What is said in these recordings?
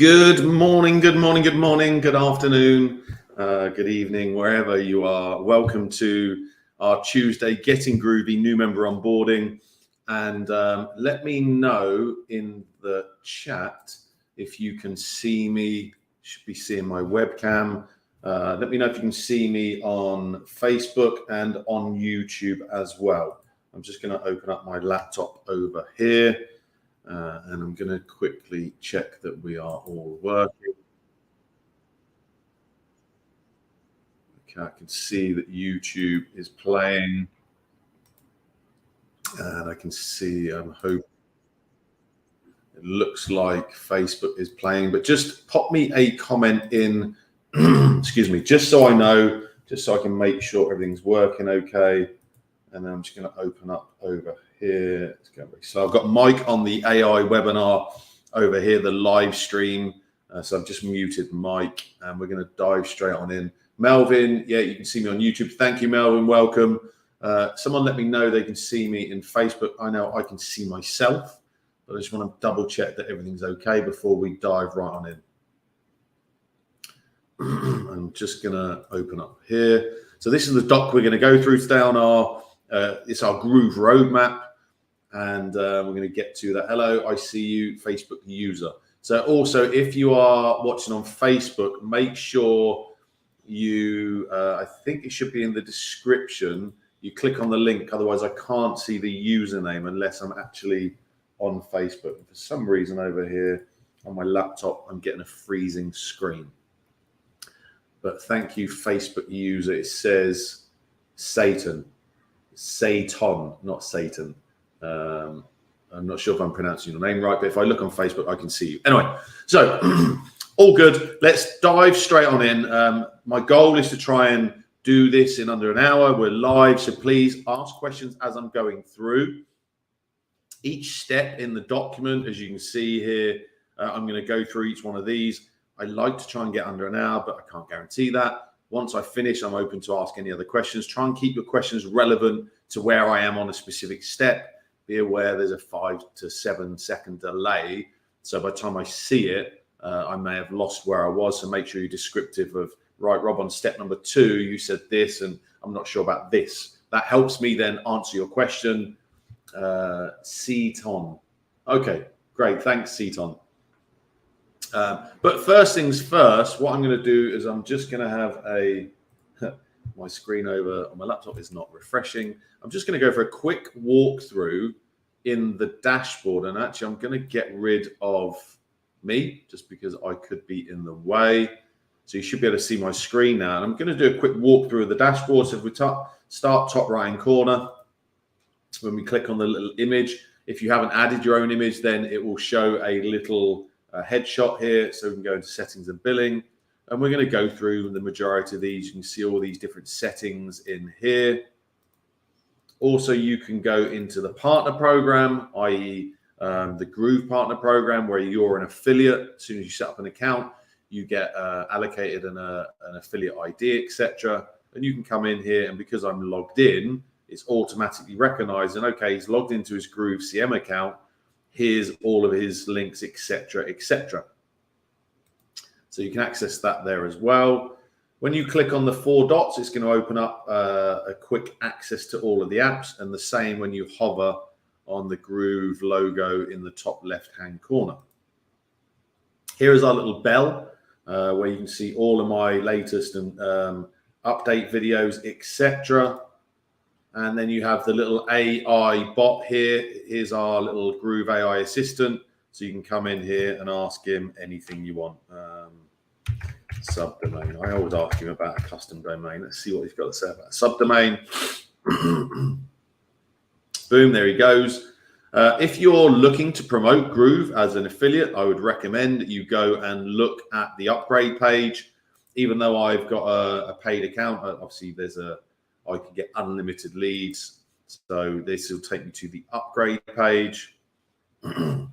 Good morning, good morning, good morning, good afternoon, good evening, wherever you are. Welcome to our Tuesday Getting Groovy new member onboarding. And let me know in the chat if you can see me. Should be seeing my webcam. Let me know if you can see me on Facebook and on YouTube as well. I'm just going to open up my laptop over here. And I'm going to quickly check that we are all working. Okay, I can see that YouTube is playing. And I can see, I'm hoping, it looks like Facebook is playing. But just pop me a comment in, excuse me, just so I know, just so I can make sure everything's working okay. And then I'm just going to open up over here. So I've got Mike on the AI webinar over here, the live stream. So I've just muted Mike and we're going to dive straight on in. Melvin, yeah, you can see me on YouTube. Thank you, Melvin. Welcome. Someone let me know they can see me in Facebook. I know I can see myself, but I just want to double check that everything's okay before we dive right on in. I'm just going to open up here. So this is the doc we're going to go through today on our it's our Groove roadmap, and we're going to get to that. Hello, I see you, Facebook user. So also, if you are watching on Facebook, make sure you, I think it should be in the description, you click on the link, otherwise I can't see the username unless I'm actually on Facebook. For some reason over here on my laptop, I'm getting a freezing screen. But thank you, Facebook user. It says Satan, not Satan. I'm not sure if I'm pronouncing your name right, but if I look on Facebook, I can see you. Anyway, so all good. Let's dive straight on in. My goal is to try and do this in under an hour. We're live, so please ask questions as I'm going through. Each step in the document, as you can see here, I'm going to go through each one of these. I like to try and get under an hour, but I can't guarantee that. Once I finish, I'm open to ask any other questions. Try and keep your questions relevant to where I am on a specific step. Be aware there's a 5 to 7 second delay. So by the time I see it, I may have lost where I was. So make sure you're descriptive of, right, Rob, on step number 2, you said this, and I'm not sure about this. That helps me then answer your question. Ceton. Okay, great. Thanks, Ceton. But first things first, what I'm going to do is I'm just going to have my screen over on my laptop is not refreshing. I'm just going to go for a quick walkthrough in the dashboard. And actually, I'm going to get rid of me just because I could be in the way. So you should be able to see my screen now. And I'm going to do a quick walkthrough of the dashboard. So if we start top right-hand corner, when we click on the little image, if you haven't added your own image, then it will show a little headshot here, so we can go into settings and billing, and we're going to go through the majority of these. You can see all these different settings in here. Also, you can go into the partner program, i.e. The Groove partner program, where you're an affiliate. As soon as you set up an account, you get allocated an affiliate ID, etc. And you can come in here, and because I'm logged in, it's automatically recognizing, okay, he's logged into his Groove.cm account. Here's all of his links, etc., etc. So you can access that there as well. When you click on the 4 dots, it's going to open up a quick access to all of the apps, and the same when you hover on the Groove logo in the top left-hand corner. Here is our little bell where you can see all of my latest and update videos, etc. And then you have the little AI bot here. Here's our little Groove AI assistant. So you can come in here and ask him anything you want. Subdomain. I always ask him about a custom domain. Let's see what he's got to say about a subdomain. Boom, there he goes. If you're looking to promote Groove as an affiliate, I would recommend that you go and look at the upgrade page. Even though I've got a paid account, obviously I can get unlimited leads. So this will take me to the upgrade page. And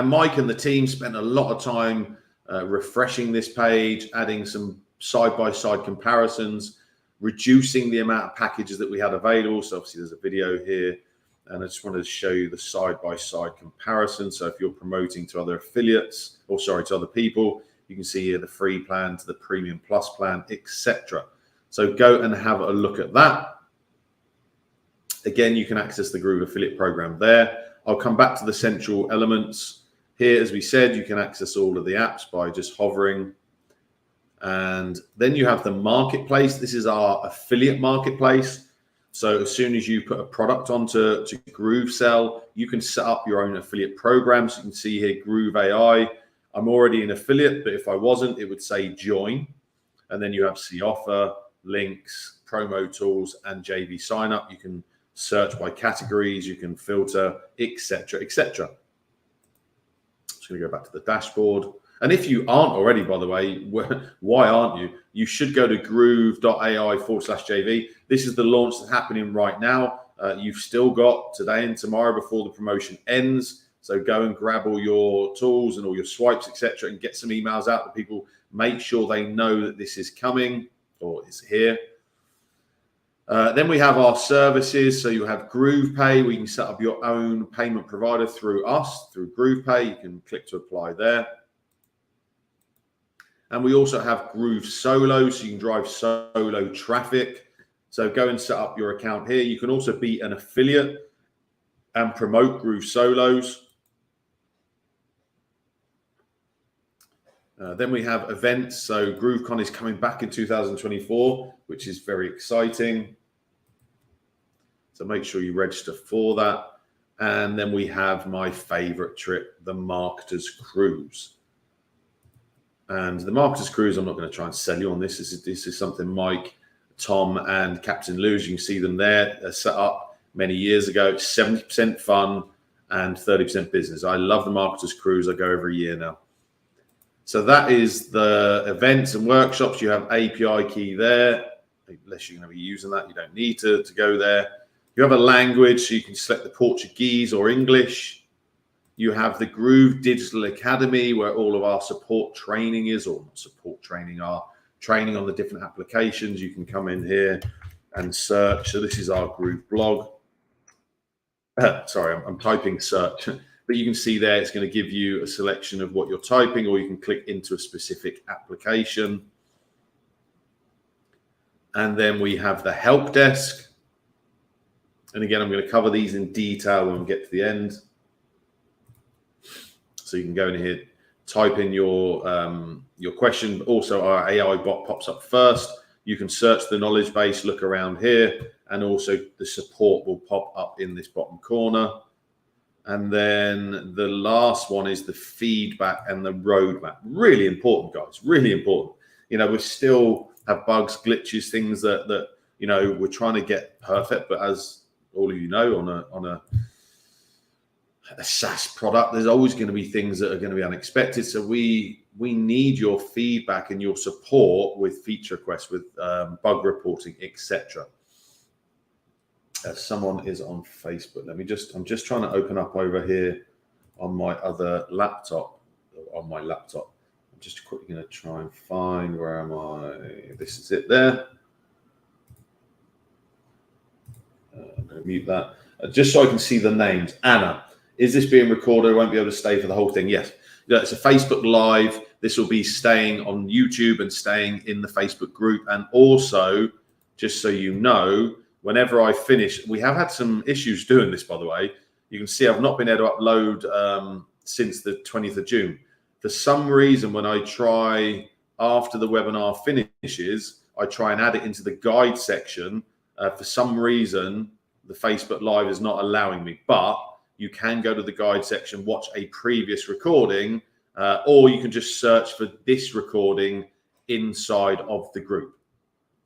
Mike and the team spent a lot of time refreshing this page, adding some side-by-side comparisons, reducing the amount of packages that we had available. So obviously there's a video here. And I just wanted to show you the side-by-side comparison. So if you're promoting to other affiliates, or sorry, to other people, you can see here the free plan to the premium plus plan, etc. So go and have a look at that. Again, you can access the Groove affiliate program there. I'll come back to the central elements. Here, as we said, you can access all of the apps by just hovering. And then you have the marketplace. This is our affiliate marketplace. So as soon as you put a product onto GrooveSell, you can set up your own affiliate program. So you can see here, Groove AI. I'm already an affiliate, but if I wasn't, it would say join. And then you have see offer, links, promo tools, and JV sign up. You can search by categories, you can filter, etc., etc. Just going to go back to the dashboard. And if you aren't already, by the way, why aren't you? You should go to groove.ai/JV. This is the launch that's happening right now. You've still got today and tomorrow before the promotion ends. So go and grab all your tools and all your swipes, etc., and get some emails out to people. Make sure they know that this is coming or is here. Then we have our services. So you have Groove Pay, where you can set up your own payment provider through us, through Groove Pay. You can click to apply there. And we also have Groove Solo, so you can drive solo traffic. So go and set up your account here. You can also be an affiliate and promote Groove Solos. Then we have events. So GrooveCon is coming back in 2024, which is very exciting. So make sure you register for that. And then we have my favorite trip, the Marketers Cruise. And the Marketers Cruise, I'm not going to try and sell you on this. This is something Mike, Tom, and Captain Lou, as you can see them there, set up many years ago. It's 70% fun and 30% business. I love the Marketers Cruise. I go every year now. So that is the events and workshops. You have API key there. Unless you're going to be using that, you don't need to go there. You have a language, so you can select the Portuguese or English. You have the Groove Digital Academy, where all of our support training is, or not support training, our training on the different applications. You can come in here and search. So this is our Groove blog. Sorry, I'm typing search. But you can see there, it's going to give you a selection of what you're typing, or you can click into a specific application. And then we have the help desk. And again, I'm going to cover these in detail when we get to the end. So you can go in here, type in your question. Also, our AI bot pops up first. You can search the knowledge base, look around here, and also the support will pop up in this bottom corner. And then the last one is the feedback and the roadmap. Really important, guys. Really important. You know, we still have bugs, glitches, things that you know we're trying to get perfect. But as all of you know, on a SaaS product, there's always going to be things that are going to be unexpected. So we need your feedback and your support with feature requests, with bug reporting, etc. Someone is on Facebook. I'm just trying to open up over here on my other laptop. On my laptop, I'm just quickly going to try and find, where am I? This is it there. I'm going to mute that just so I can see the names. Anna. Is this being recorded? I won't be able to stay for the whole thing. Yes. It's a Facebook Live. This will be staying on YouTube and staying in the Facebook group. And also, just so you know, whenever I finish, we have had some issues doing this, by the way. You can see I've not been able to upload since the 20th of June. For some reason, when I try after the webinar finishes, I try and add it into the guide section. For some reason, the Facebook Live is not allowing me. But you can go to the guide section, watch a previous recording, or you can just search for this recording inside of the group.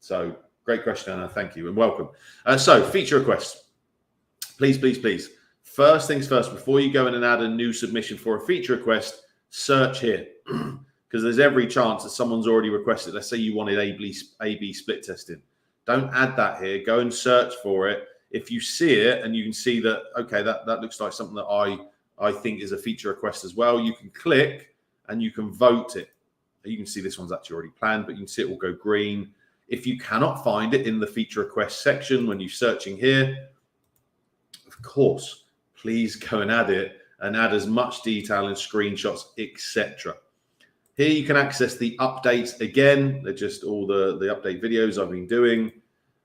So great question, Anna. Thank you and welcome. So feature requests. Please, please, please. First things first, before you go in and add a new submission for a feature request, search here. Because there's every chance that someone's already requested. Let's say you wanted A/B split testing. Don't add that here. Go and search for it. If you see it and you can see that, okay, that looks like something that I think is a feature request as well, you can click and you can vote it. You can see this one's actually already planned, but you can see it will go green. If you cannot find it in the feature request section when you're searching here, of of course, please go and add it and add as much detail and screenshots, etc. Here you can access the updates again. They're just all the update videos I've been doing.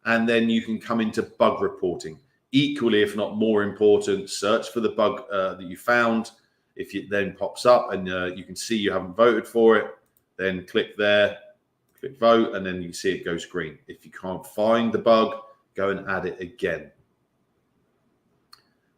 And then you can come into bug reporting. Equally, if not more important, search for the bug that you found. If it then pops up and you can see you haven't voted for it, then click there, click vote, and then you see it goes green. If you can't find the bug, go and add it again.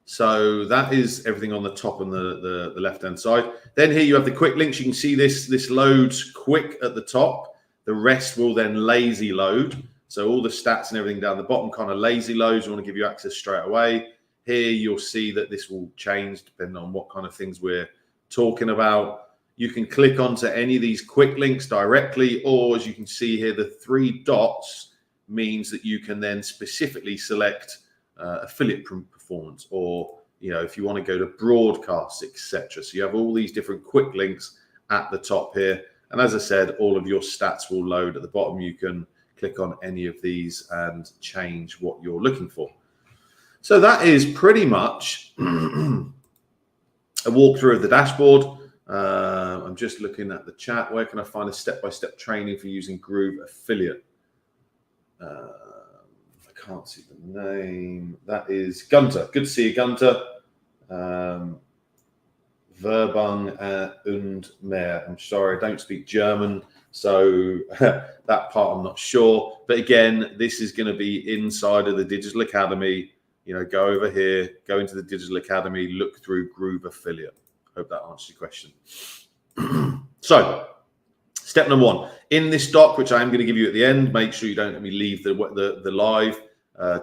So that is everything on the top and the left-hand side. Then here you have the quick links. You can see this loads quick at the top. The rest will then lazy load. So all the stats and everything down the bottom kind of lazy loads. We want to give you access straight away. Here you'll see that this will change depending on what kind of things we're talking about. You can click onto any of these quick links directly, or as you can see here, the 3 dots means that you can then specifically select affiliate performance, or if you want to go to broadcasts, etc. So you have all these different quick links at the top here, and as I said, all of your stats will load at the bottom. You can click on any of these and change what you're looking for. So that is pretty much a walkthrough of the dashboard. I'm just looking at the chat. Where can I find a step-by-step training for using Groove Affiliate? I can't see the name. That is Gunter. Good to see you, Gunter. Verbung und mehr. I'm sorry, I don't speak German, so that part I'm not sure. But again, this is going to be inside of the Digital Academy. Go over here, go into the Digital Academy, look through Groove Affiliate. Hope that answers your question. So, step number 1. In this doc, which I am going to give you at the end, make sure you don't let me leave the live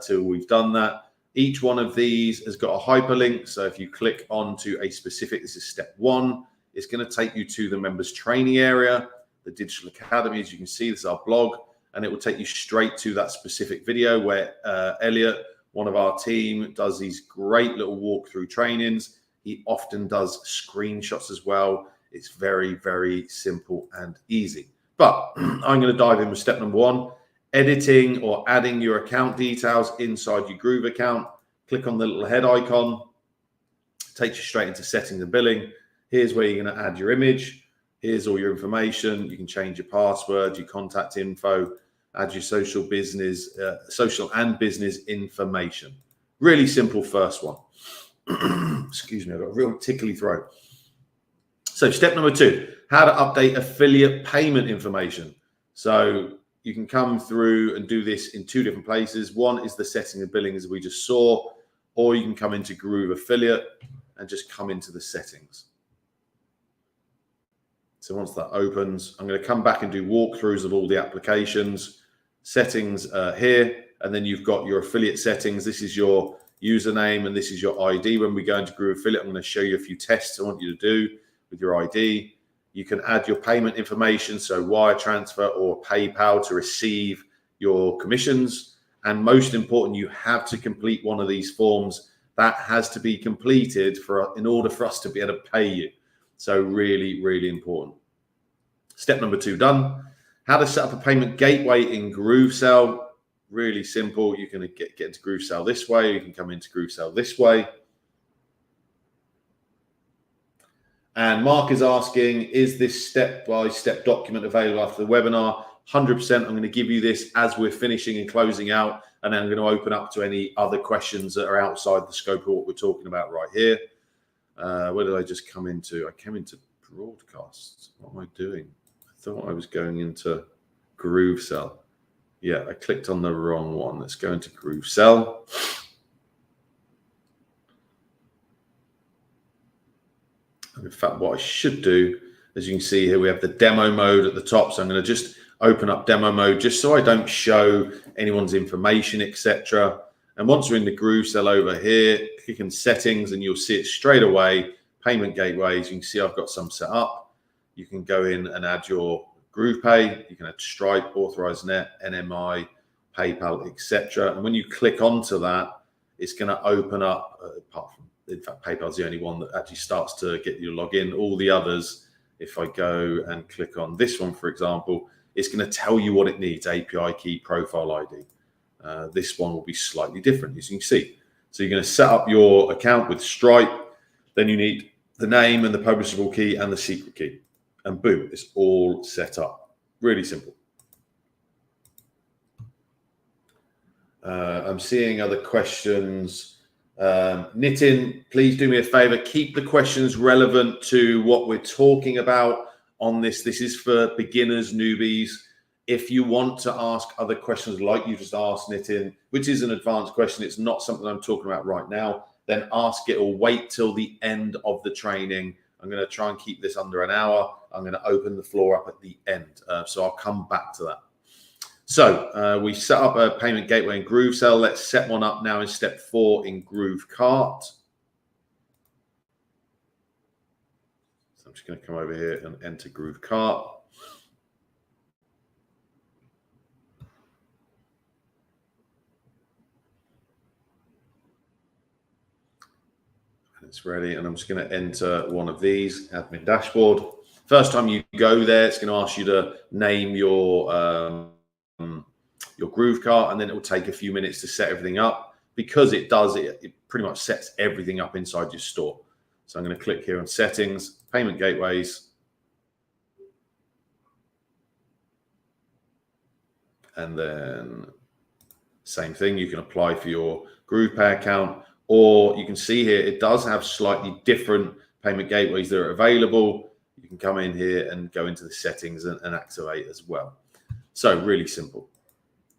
till we've done that. Each one of these has got a hyperlink. So if you click onto a specific, this is step 1, it's going to take you to the members training area, the Digital Academy. As you can see, this is our blog, and it will take you straight to that specific video where Elliot, one of our team, does these great little walkthrough trainings. He often does screenshots as well. It's very, very simple and easy. But I'm going to dive in with step number 1, editing or adding your account details inside your Groove account. Click on the little head icon, takes you straight into settings and billing. Here's where you're going to add your image. Here's all your information. You can change your password, your contact info, add your social and business information. Really simple first one. Excuse me, I've got a real tickly throat. So step number 2, how to update affiliate payment information. So you can come through and do this in 2 different places. One is the setting and billing, as we just saw, or you can come into Groove Affiliate and just come into the settings. So once that opens, I'm going to come back and do walkthroughs of all the applications. Settings here, and then you've got your affiliate settings. This is your username and this is your ID. When we go into Groove Affiliate, I'm going to show you a few tests I want you to do with your ID. You can add your payment information, so wire transfer or PayPal to receive your commissions. And most important, you have to complete one of these forms. That has to be completed in order for us to be able to pay you. So really, really important. Step number 2 done. How to set up a payment gateway in GrooveSell. Really simple. You can get into GrooveSell this way. You can come into GrooveSell this way. And Mark is asking, is this step-by-step document available after the webinar? 100%. I'm going to give you this as we're finishing and closing out, and then I'm going to open up to any other questions that are outside the scope of what we're talking about right here. Where did I just come into? I came into broadcasts. What am I doing? I thought I was going into GrooveSell. Yeah, I clicked on the wrong one. Let's go into GrooveSell. In fact, what I should do, as you can see here, we have the demo mode at the top. So I'm going to just open up demo mode just so I don't show anyone's information, etc. And once we're in the GrooveSell over here, click on settings and you'll see it straight away. Payment gateways. You can see I've got some set up. You can go in and add your GroovePay. You can add Stripe, Authorized Net, NMI, PayPal, etc. And when you click onto that, it's going to open up, apart from, in fact, PayPal's the only one that actually starts to get you to log in. All the others, if I go and click on this one, for example, it's going to tell you what it needs, API key, profile ID. This one will be slightly different, as you can see. So you're going to set up your account with Stripe. Then you need the name and the publishable key and the secret key. And boom, it's all set up. Really simple. I'm seeing other questions. Nitin, please do me a favor. Keep the questions relevant to what we're talking about on this. This is for beginners, newbies. If you want to ask other questions like you just asked, Nitin, which is an advanced question, it's not something I'm talking about right now, then ask it or wait till the end of the training. I'm going to try and keep this under an hour. I'm going to open the floor up at the end. So I'll come back to that. So we set up a payment gateway in GrooveSell. Let's set one up now in step 4 in GrooveCart. So I'm just going to come over here and enter GrooveCart. It's ready, and I'm just going to enter one of these, admin dashboard. First time you go there, it's going to ask you to name your GrooveCart, and then it will take a few minutes to set everything up. Because it does, it pretty much sets everything up inside your store. So I'm going to click here on settings, payment gateways, and then same thing. You can apply for your GroovePay account. Or you can see here, it does have slightly different payment gateways that are available. You can come in here and go into the settings and activate as well. So really simple.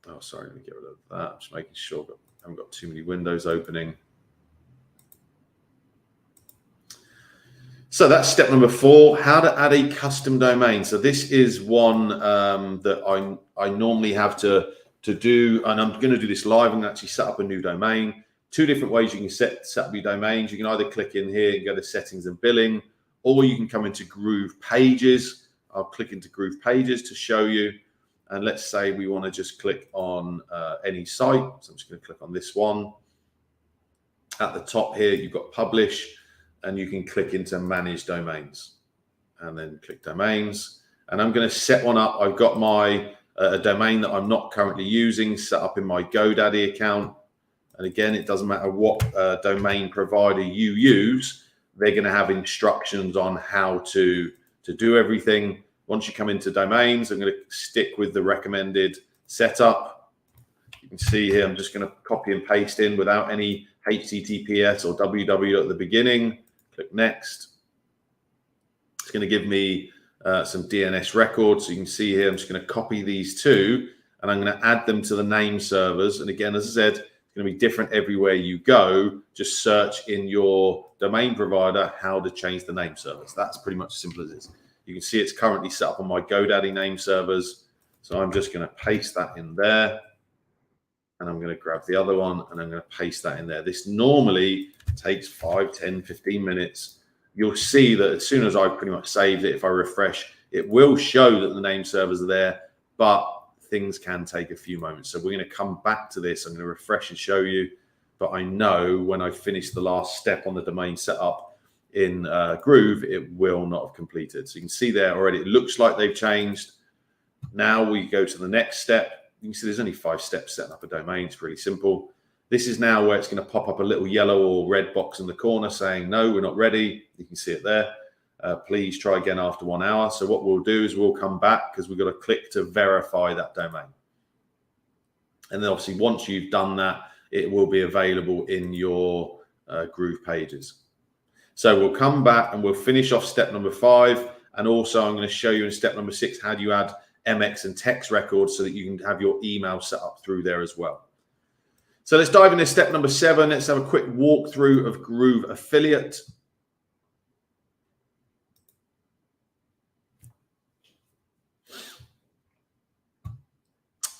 Oh, sorry, let me get rid of that. I'm just making sure that I haven't got too many windows opening. So that's step number 4, how to add a custom domain. So this is one that I normally have to do, and I'm going to do this live and actually set up a new domain. 2 different ways you can set up your domains. You can either click in here and go to settings and billing, or you can come into Groove Pages. I'll click into Groove Pages to show you. And let's say we want to just click on any site. So I'm just going to click on this one. At the top here, you've got Publish, and you can click into Manage Domains. And then click Domains. And I'm going to set one up. I've got my a domain that I'm not currently using set up in my GoDaddy account. And again, it doesn't matter what domain provider you use, they're going to have instructions on how to do everything. Once you come into domains, I'm going to stick with the recommended setup. You can see here, I'm just going to copy and paste in without any HTTPS or www at the beginning. Click next. It's going to give me some DNS records. So you can see here, I'm just going to copy these 2 and I'm going to add them to the name servers. And again, as I said, going to be different everywhere you go. Just search in your domain provider how to change the name servers. That's pretty much as simple as it is. You can see it's currently set up on my GoDaddy name servers. So I'm just going to paste that in there. And I'm going to grab the other one and I'm going to paste that in there. This normally takes 5, 10, 15 minutes. You'll see that as soon as I pretty much saved it, if I refresh, it will show that the name servers are there, but things can take a few moments. So we're going to come back to this. I'm going to refresh and show you, but I know when I finish the last step on the domain setup in Groove, it will not have completed. So you can see there already, it looks like they've changed. Now we go to the next step. You can see there's only 5 steps setting up a domain. It's really simple. This is now where it's going to pop up a little yellow or red box in the corner saying, no, we're not ready. You can see it there. Please try again after 1 hour. So what we'll do is we'll come back because we've got to click to verify that domain. And then obviously once you've done that, it will be available in your Groove pages. So we'll come back and we'll finish off step number 5. And also I'm going to show you in step number 6, how do you add MX and text records so that you can have your email set up through there as well. So let's dive into step number 7. Let's have a quick walkthrough of Groove Affiliate.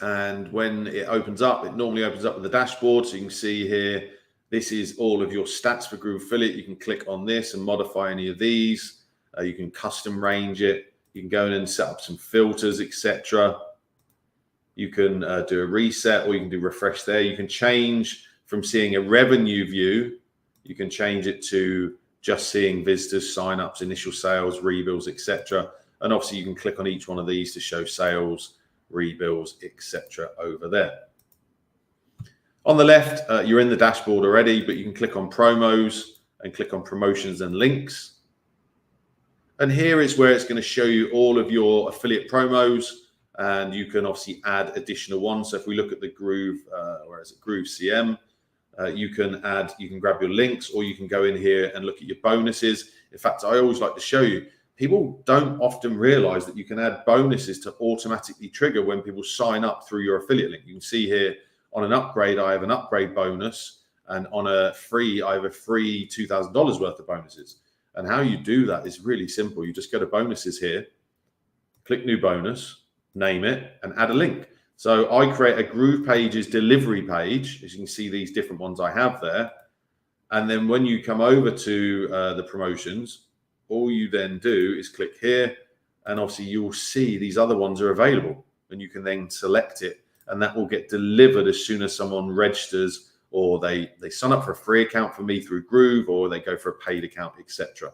And when it opens up, it normally opens up with the dashboard. So you can see here, this is all of your stats for Groove Affiliate. You can click on this and modify any of these. You can custom range it. You can go in and set up some filters, etc. You can do a reset, or you can do refresh there. You can change from seeing a revenue view. You can change it to just seeing visitors, signups, initial sales, rebills, etc. And obviously you can click on each one of these to show sales, rebills, etc. over there. On the left, you're in the dashboard already, but you can click on promos and click on promotions and links. And here is where it's going to show you all of your affiliate promos, and you can obviously add additional ones. So if we look at the Groove-cm, you can grab your links, or you can go in here and look at your bonuses. In fact, I always like to show you, people don't often realize that you can add bonuses to automatically trigger when people sign up through your affiliate link. You can see here on an upgrade, I have an upgrade bonus, and on a free, I have a free $2,000 worth of bonuses. And how you do that is really simple. You just go to bonuses here, click new bonus, name it, and add a link. So I create a Groove Pages delivery page. As you can see, these different ones I have there. And then when you come over to the promotions, all you then do is click here, and obviously you'll see these other ones are available, and you can then select it, and that will get delivered as soon as someone registers, or they sign up for a free account for me through Groove, or they go for a paid account, etc.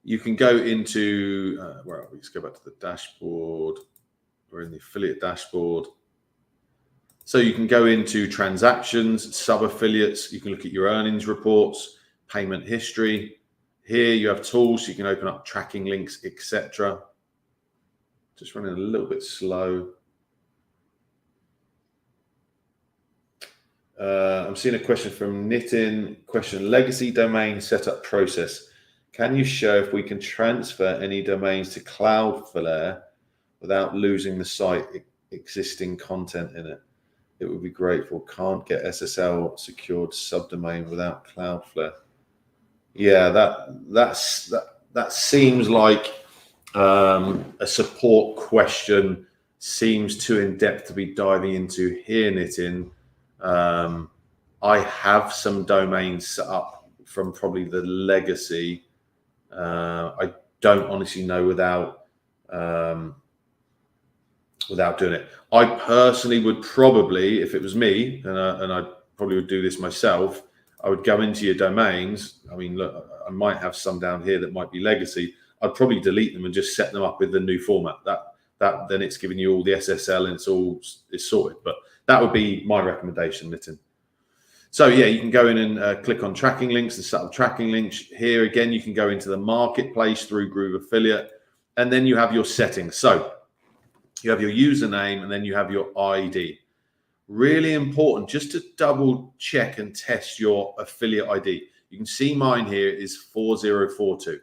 You can go into, where are we? Let's go back to the dashboard. We're in the affiliate dashboard. So you can go into transactions, sub-affiliates. You can look at your earnings reports, payment history. Here you have tools. So you can open up tracking links, etc. Just running a little bit slow. I'm seeing a question from Nitin. Question: legacy domain setup process. Can you show if we can transfer any domains to Cloudflare without losing the site existing content in it? It would be grateful. Can't get SSL secured subdomain without Cloudflare. Yeah, that seems like a support question. Seems too in depth to be diving into here, Nitin. I have some domains set up from probably the legacy. I don't honestly know without doing it. I personally would probably, if it was me, and I probably would do this myself, I would go into your domains. I mean, look, I might have some down here that might be legacy. I'd probably delete them and just set them up with the new format. That then it's giving you all the SSL and it's sorted. But that would be my recommendation, Nitin. So yeah, you can go in and click on tracking links, the set up tracking links. Here again, you can go into the marketplace through Groove Affiliate, and then you have your settings. So you have your username, and then you have your ID. Really important, just to double check and test your affiliate ID. You can see mine here is 4042.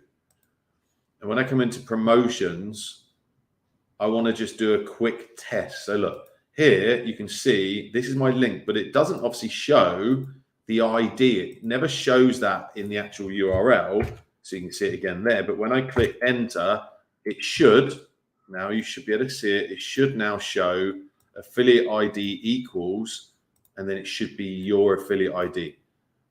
And when I come into promotions, I want to just do a quick test. So look, here you can see this is my link, but it doesn't obviously show the ID. It never shows that in the actual URL. So you can see it again there. But when I click enter, it should, now you should be able to see it. It should now show affiliate ID equals, and then it should be your affiliate ID.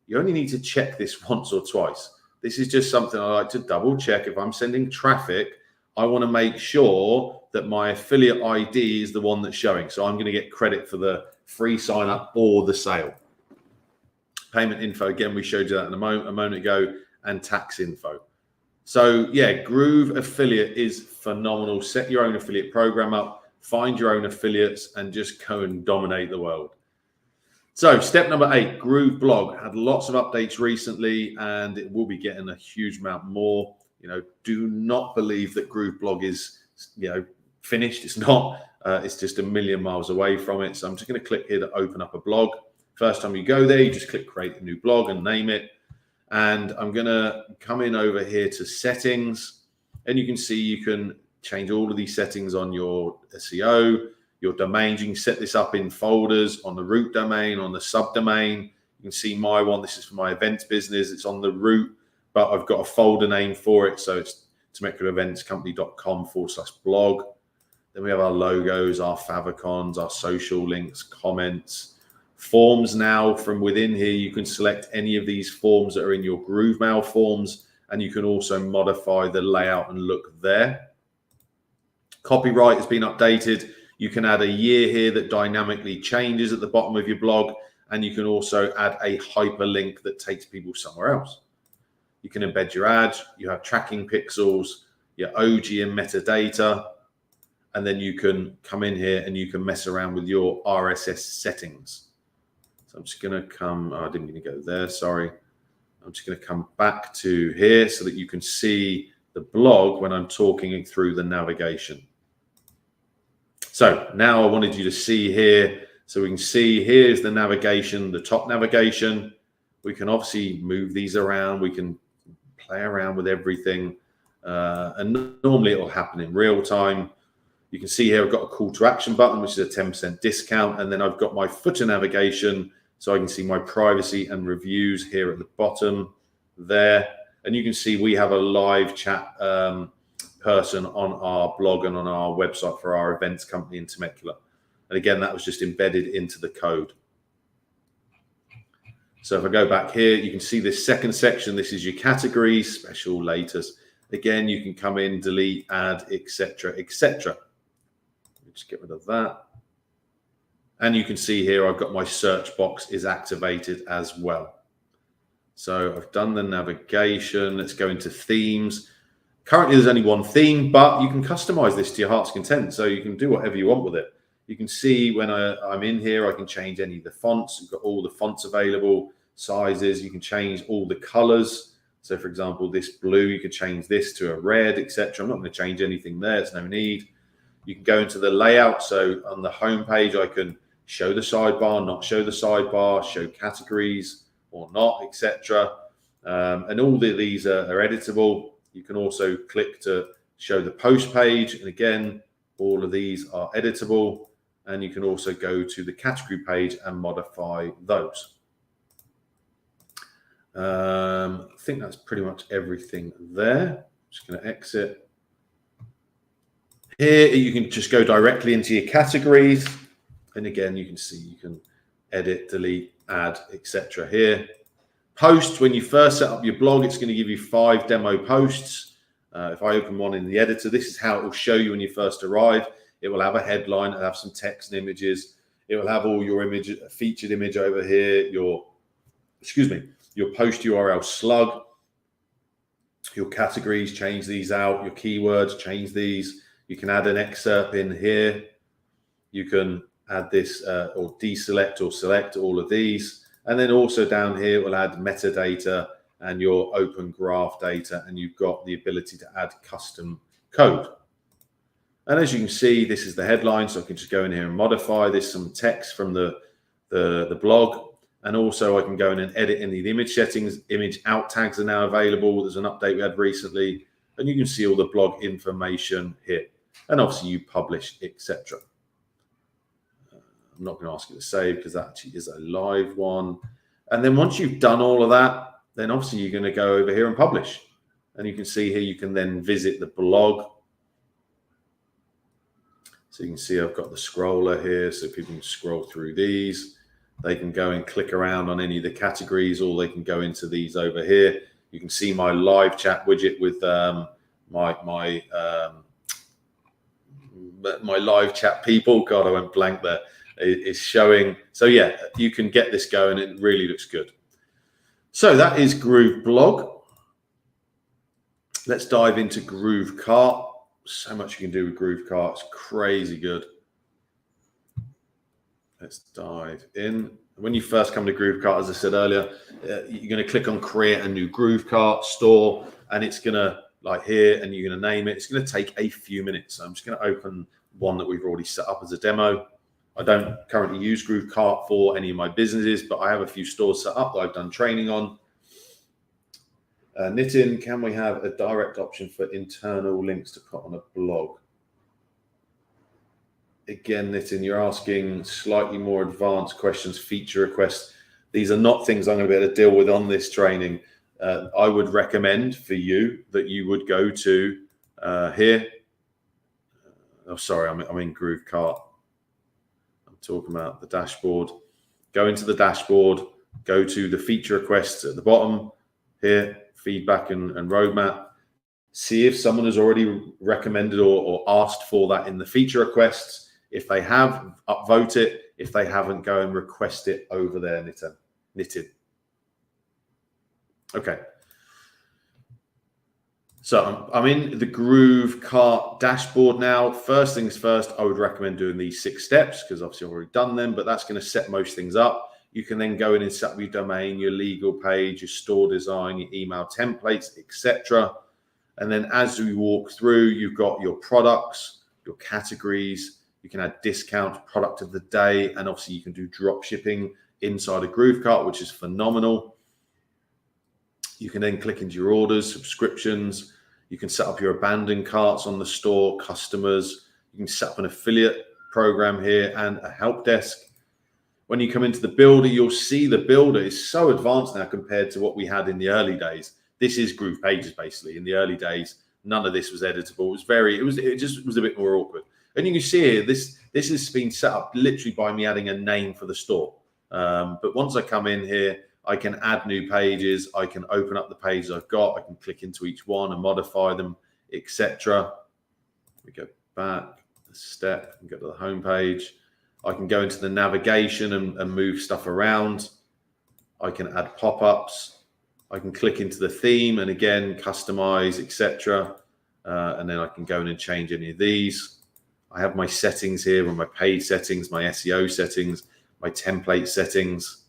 You only need to check this once or twice. This is just something I like to double check. If I'm sending traffic, I want to make sure that my affiliate ID is the one that's showing. So I'm going to get credit for the free sign up or the sale. Payment info, again, we showed you that in a moment ago, and tax info. So yeah, Groove Affiliate is phenomenal. Set your own affiliate program up, find your own affiliates, and just go and dominate the world. So step number 8, Groove Blog. Had lots of updates recently, and it will be getting a huge amount more. You know, do not believe that Groove Blog is, you know, finished. It's not. It's just a million miles away from it. So I'm just going to click here to open up a blog. First time you go there, you just click create a new blog and name it. And I'm going to come in over here to settings, and you can see you can change all of these settings on your SEO, your domains. You can set this up in folders on the root domain, on the subdomain. You can see my one. This is for my events business. It's on the root, but I've got a folder name for it. So it's temeculaeventscompany.com/blog. Then we have our logos, our favicons, our social links, comments, forms. Now from within here, you can select any of these forms that are in your Groove Mail forms, and you can also modify the layout and look there. Copyright has been updated. You can add a year here that dynamically changes at the bottom of your blog, and you can also add a hyperlink that takes people somewhere else. You can embed your ad. You have tracking pixels, your OG and metadata. and then you can come in here and you can mess around with your RSS settings. So I'm just going to come, oh, I didn't mean to go there, sorry. I'm just going to come back to here so that you can see the blog when I'm talking through the navigation. So now I wanted you to see here, so we can see here's the navigation, the top navigation. We can obviously move these around. We can play around with everything. And normally it will happen in real time. You can see here I've got a call to action button, which is a 10% discount. And then I've got my footer navigation, so I can see my privacy and reviews here at the bottom there. And you can see we have a live chat person on our blog and on our website for our events company in Temecula. And again, that was just embedded into the code. So if I go back here, you can see this second section. This is your categories, special, latest. Again, you can come in, delete, add, etc., etc. Just get rid of that. And you can see here, I've got my search box is activated as well. So I've done the navigation. Let's go into themes. Currently, there's only one theme, but you can customize this to your heart's content. So you can do whatever you want with it. You can see when I'm in here, I can change any of the fonts. You've got all the fonts available, sizes. You can change all the colors. So for example, this blue, you could change this to a red, etc. I'm not going to change anything there. There's no need. You can go into the layout. So on the home page, I can show the sidebar, not show the sidebar, show categories or not, etc. And all of these are editable. You can also click to show the post page. And again, all of these are editable. And you can also go to the category page and modify those. I think that's pretty much everything there. I'm just going to exit. Here, you can just go directly into your categories. And again, you can see you can edit, delete, add, etc. here. Posts, when you first set up your blog, it's going to give you 5 demo posts. If I open one in the editor, this is how it will show you when you first arrive. It will have a headline, it'll have some text and images. It will have all your image, featured image over here, your post URL slug, your categories, change these out, your keywords, change these. You can add an excerpt in here. You can add this or deselect or select all of these. And then also down here, we'll add metadata and your open graph data, and you've got the ability to add custom code. And as you can see, this is the headline, so I can just go in here and modify this, some text from the blog. And also I can go in and edit in the image settings. Image out tags are now available. There's an update we had recently, and you can see all the blog information here. And obviously you publish, etc. I'm not going to ask you to save because that actually is a live one. And then once you've done all of that, then obviously you're going to go over here and publish. And you can see here, you can then visit the blog. So you can see I've got the scroller here, so people can scroll through these. They can go and click around on any of the categories, or they can go into these over here. You can see my live chat widget with my live chat people. God, I went blank there. It's showing. So yeah, you can get this going. It really looks good. So that is Groove Blog. Let's dive into Groove Cart. So much you can do with Groove Cart. It's crazy good. Let's dive in. When you first come to Groove Cart, as I said earlier, you're going to click on create a new Groove Cart store, and it's going to, like here, and you're going to name it. It's going to take a few minutes. So I'm just going to open one that we've already set up as a demo. I don't currently use Groove Cart for any of my businesses, but I have a few stores set up that I've done training on. Nitin, can we have a direct option for internal links to put on a blog? Again, Nitin, you're asking slightly more advanced questions, feature requests. These are not things I'm going to be able to deal with on this training. I would recommend for you that you would go to here. Oh, sorry, I'm in Groove Cart. I'm talking about the dashboard. Go into the dashboard, go to the feature requests at the bottom here, feedback and roadmap. See if someone has already recommended or asked for that in the feature requests. If they have, upvote it. If they haven't, go and request it over there, Nitin. Okay. So I'm in the Groove cart dashboard now. First things first, I would recommend doing these 6 steps because obviously I've already done them, but that's going to set most things up. You can then go in and set up your domain, your legal page, your store design, your email templates, etc. And then as we walk through, you've got your products, your categories. You can add discount, product of the day, and obviously you can do drop shipping inside a Groove cart, which is phenomenal. You can then click into your orders, subscriptions. You can set up your abandoned carts on the store, customers. You can set up an affiliate program here and a help desk. When you come into the builder, you'll see the builder is so advanced now compared to what we had in the early days. This is Groove Pages basically. In the early days, none of this was editable. It just was a bit more awkward. And you can see here, this has been set up literally by me adding a name for the store. But once I come in here, I can add new pages. I can open up the pages I've got. I can click into each one and modify them, etc. We go back a step and go to the home page. I can go into the navigation and move stuff around. I can add pop-ups. I can click into the theme and again, customize, etc. And then I can go in and change any of these. I have my settings here, my page settings, my SEO settings, my template settings.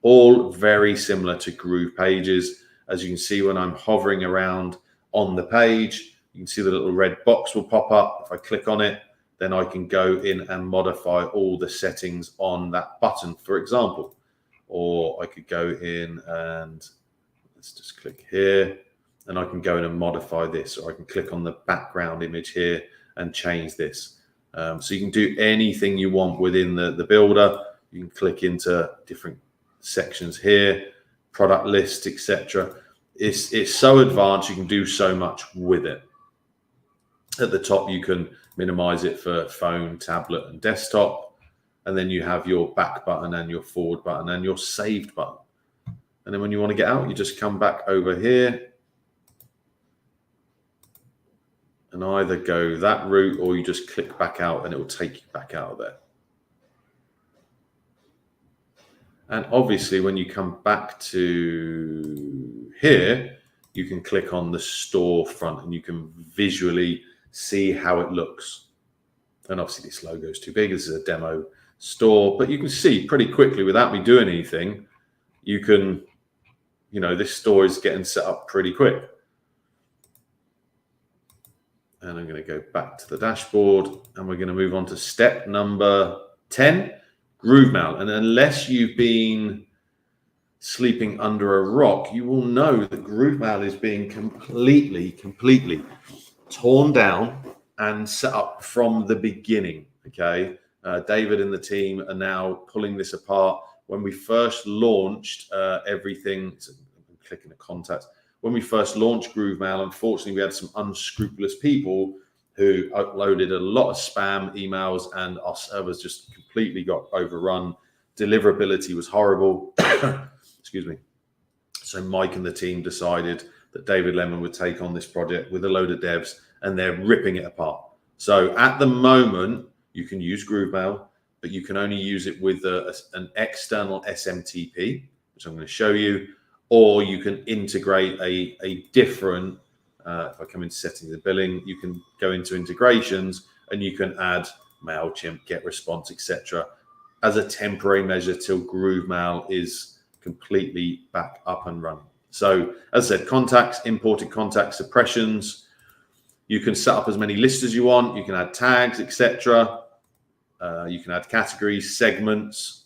All very similar to Groove Pages. As you can see, when I'm hovering around on the page, you can see the little red box will pop up. If I click on it, then I can go in and modify all the settings on that button, for example. Or I could go in and let's just click here and I can go in and modify this, or I can click on the background image here and change this. So you can do anything you want within the builder. You can click into different sections here, product list, etc. It's so advanced, you can do so much with it. At the top, you can minimize it for phone, tablet, and desktop. And then you have your back button and your forward button and your saved button. And then when you want to get out, you just come back over here and either go that route or you just click back out and it will take you back out of there. And obviously, when you come back to here, you can click on the storefront and you can visually see how it looks. And obviously, this logo is too big. This is a demo store, but you can see pretty quickly without me doing anything, you can, this store is getting set up pretty quick. And I'm going to go back to the dashboard and we're going to move on to step number 10. GrooveMail, and unless you've been sleeping under a rock, you will know that GrooveMail is being completely torn down and set up from the beginning. Okay, David and the team are now pulling this apart. When we first launched everything, so I'm clicking the contacts. When we first launched GrooveMail, unfortunately, we had some unscrupulous people who uploaded a lot of spam emails and our servers just completely got overrun. Deliverability was horrible. Excuse me. So Mike and the team decided that David Lemon would take on this project with a load of devs and they're ripping it apart. So at the moment, you can use GrooveMail, but you can only use it with an external SMTP, which I'm going to show you, or you can integrate a different if I come into settings of billing, you can go into integrations and you can add MailChimp, GetResponse, etc. as a temporary measure till GrooveMail is completely back up and running. So as I said, contacts, imported contacts, suppressions. You can set up as many lists as you want. You can add tags, etc. You can add categories, segments.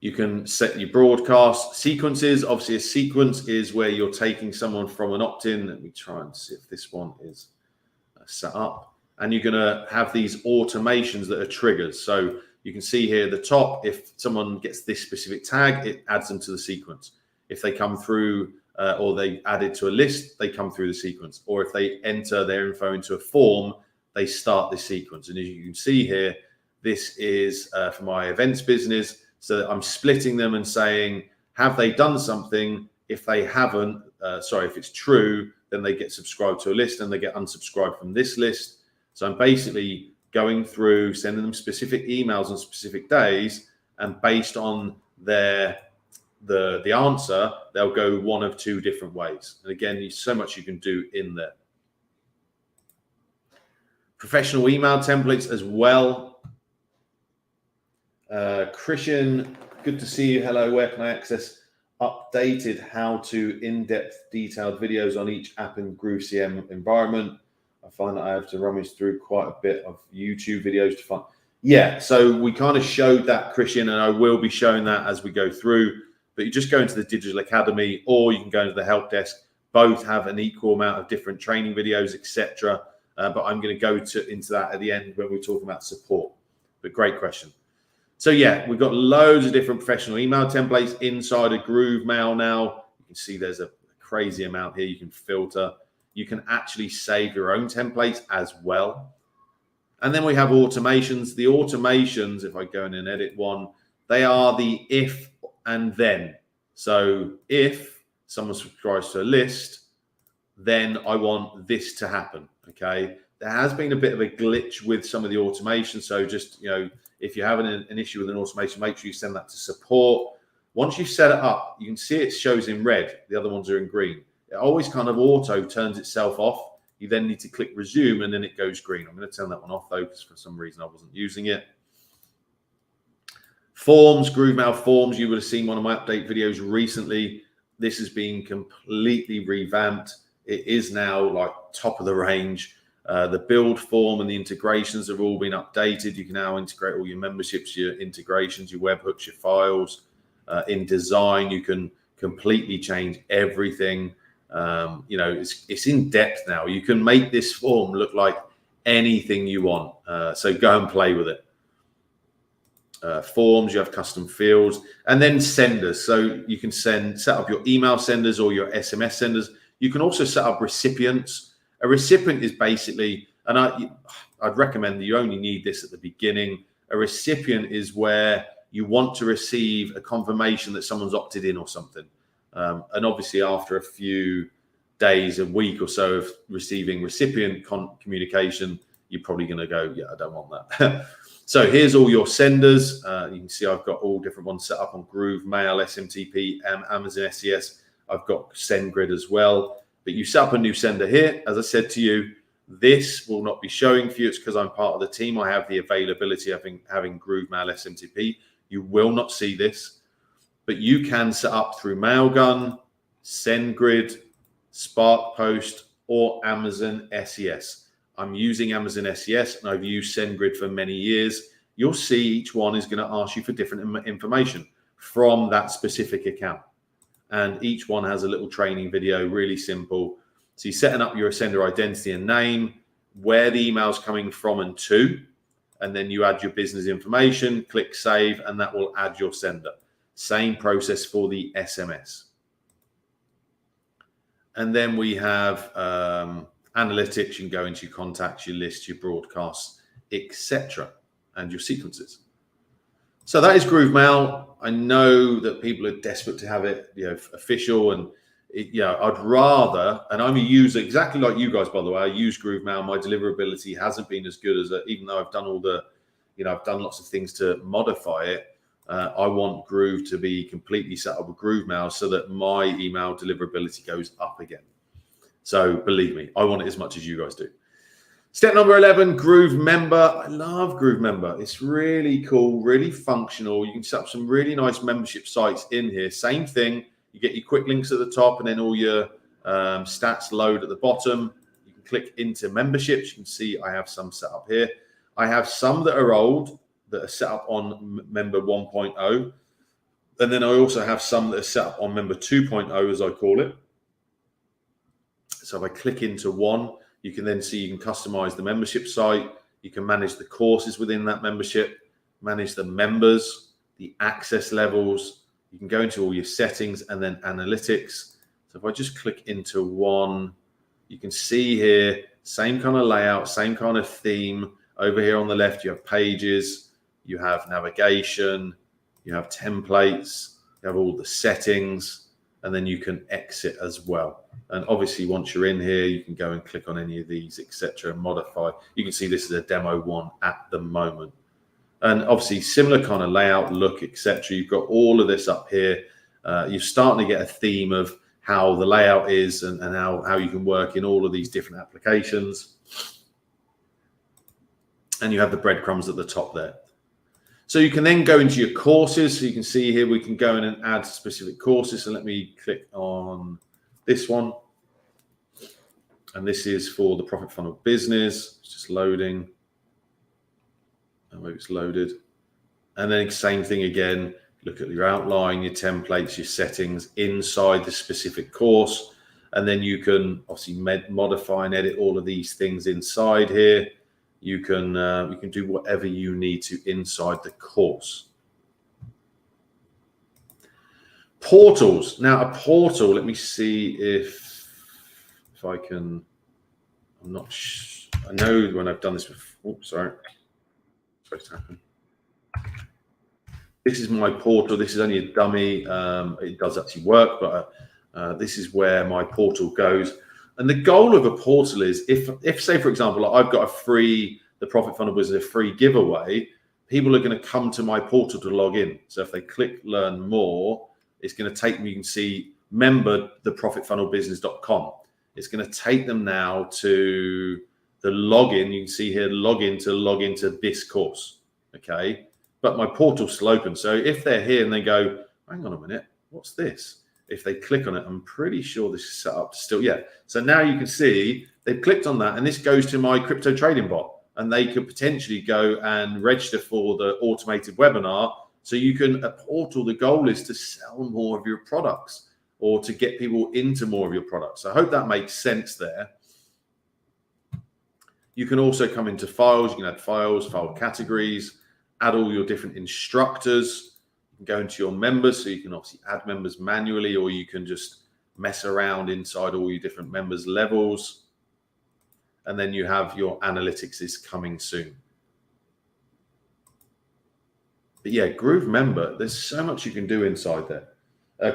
You can set your broadcast sequences. Obviously, a sequence is where you're taking someone from an opt-in. Let me try and see if this one is set up. And you're going to have these automations that are triggers. So you can see here at the top, if someone gets this specific tag, it adds them to the sequence. If they come through or they add it to a list, they come through the sequence. Or if they enter their info into a form, they start the sequence. And as you can see here, this is for my events business. So that I'm splitting them and saying, have they done something? If they haven't, if it's true, then they get subscribed to a list and they get unsubscribed from this list. So I'm basically going through, sending them specific emails on specific days, and based on their the answer, they'll go one of two different ways. And again, there's so much you can do in there. Professional email templates as well. Christian, good to see you. Hello, where can I access updated how-to in-depth detailed videos on each app in Groove.cm environment? I find that I have to rummage through quite a bit of YouTube videos to find. Yeah, so we kind of showed that, Christian, and I will be showing that as we go through. But you just go into the Digital Academy, or you can go into the help desk. Both have an equal amount of different training videos, etc. But I'm going to go into that at the end when we're talking about support. But great question. So yeah, we've got loads of different professional email templates inside of GrooveMail now. You can see there's a crazy amount here. You can filter. You can actually save your own templates as well. And then we have automations. The automations, if I go in and edit one, they are the if and then. So if someone subscribes to a list, then I want this to happen, okay? There has been a bit of a glitch with some of the automation. So just, you know, if you're having an issue with an automation, make sure you send that to support. Once you've set it up, you can see it shows in red. The other ones are in green. It always kind of auto turns itself off. You then need to click resume and then it goes green. I'm going to turn that one off though, because for some reason I wasn't using it. Forms, GrooveMail forms. You would have seen one of my update videos recently. This has been completely revamped. It is now like top of the range. The build form and the integrations have all been updated. You can now integrate all your memberships, your integrations, your webhooks, your files. In design, you can completely change everything. You know, it's in depth now. You can make this form look like anything you want. So go and play with it. Forms, you have custom fields, and then senders. So you can set up your email senders or your SMS senders. You can also set up recipients. A recipient is basically, and I'd recommend that you only need this at the beginning. A recipient is where you want to receive a confirmation that someone's opted in or something. And obviously after a few days, a week or so of receiving recipient communication, you're probably going to go, yeah, I don't want that. So here's all your senders. You can see I've got all different ones set up on GrooveMail, SMTP, Amazon SES. I've got SendGrid as well. But you set up a new sender here. As I said to you, this will not be showing for you. It's because I'm part of the team. I have the availability of having GrooveMail SMTP. You will not see this. But you can set up through Mailgun, SendGrid, SparkPost, or Amazon SES. I'm using Amazon SES and I've used SendGrid for many years. You'll see each one is going to ask you for different information from that specific account. And each one has a little training video, really simple. So you're setting up your sender identity and name, where the email's coming from and to, and then you add your business information, click save, and that will add your sender. Same process for the SMS. And then we have analytics. You can go into your contacts, your lists, your broadcasts, etc., and your sequences. So that is GrooveMail. I know that people are desperate to have it, you know, official, and I'd rather, and I'm a user exactly like you guys, by the way. I use GrooveMail. My deliverability hasn't been as good as even though I've done all the, I've done lots of things to modify it. I want Groove to be completely set up with GrooveMail so that my email deliverability goes up again. So believe me, I want it as much as you guys do. Step number 11, Groove Member. I love Groove Member. It's really cool, really functional. You can set up some really nice membership sites in here. Same thing. You get your quick links at the top and then all your stats load at the bottom. You can click into memberships. You can see I have some set up here. I have some that are old that are set up on Member 1.0. And then I also have some that are set up on Member 2.0, as I call it. So if I click into one, you can then see you can customize the membership site. You can manage the courses within that membership, manage the members, the access levels. You can go into all your settings and then analytics. So if I just click into one, you can see here, same kind of layout, same kind of theme. Over here on the left, you have pages, you have navigation, you have templates, you have all the settings, and then you can exit as well. And obviously, once you're in here, you can go and click on any of these, etc., and modify. You can see this is a demo one at the moment. And obviously, similar kind of layout, look, etc. You've got all of this up here. you're starting to get a theme of how the layout is and how you can work in all of these different applications. And you have the breadcrumbs at the top there. So you can then go into your courses. So you can see here, we can go in and add specific courses. So let me click on this one. And this is for the Profit Funnel Business. It's just loading. I hope it's loaded. And then same thing again. Look at your outline, your templates, your settings inside the specific course. And then you can obviously modify and edit all of these things inside here. You can do whatever you need to inside the course. Portals. Now a portal, let me see if I can, I'm not I know when I've done this before. Oops, sorry. It's supposed to happen. This is my portal. This is only a dummy. It does actually work, but this is where my portal goes. And the goal of a portal is if say, for example, I've got the Profit Funnel Business, a free giveaway, people are going to come to my portal to log in. So if they click learn more, it's going to take them, you can see member theprofitfunnelbusiness.com. It's going to take them now to the login. You can see here, log into this course. Okay. But my portal's still open. So if they're here and they go, hang on a minute, what's this? If they click on it, I'm pretty sure this is set up to still, yeah. So now you can see they've clicked on that and this goes to my crypto trading bot and they could potentially go and register for the automated webinar. So you can, a portal, the goal is to sell more of your products or to get people into more of your products. So I hope that makes sense there. You can also come into files. You can add files, file categories, add all your different instructors. You can go into your members, so you can obviously add members manually, or you can just mess around inside all your different members levels. And then you have your analytics is coming soon. But yeah, Groove Member, there's so much you can do inside there.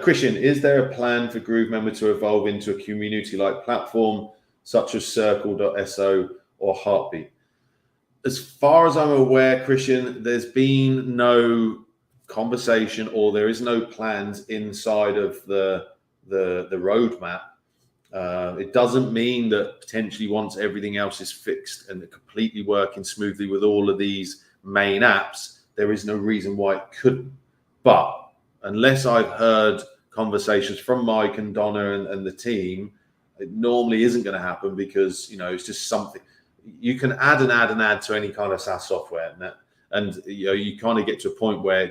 Christian, is there a plan for Groove Member to evolve into a community-like platform such as Circle.so or Heartbeat? As far as I'm aware, Christian, there's been no conversation or there is no plans inside of the roadmap. It doesn't mean that potentially once everything else is fixed and completely working smoothly with all of these main apps, there is no reason why it couldn't. But unless I've heard conversations from Mike and Donna and the team, it normally isn't going to happen because, you know, it's just something you can add and add and add to any kind of SaaS software. And you know, you kind of get to a point where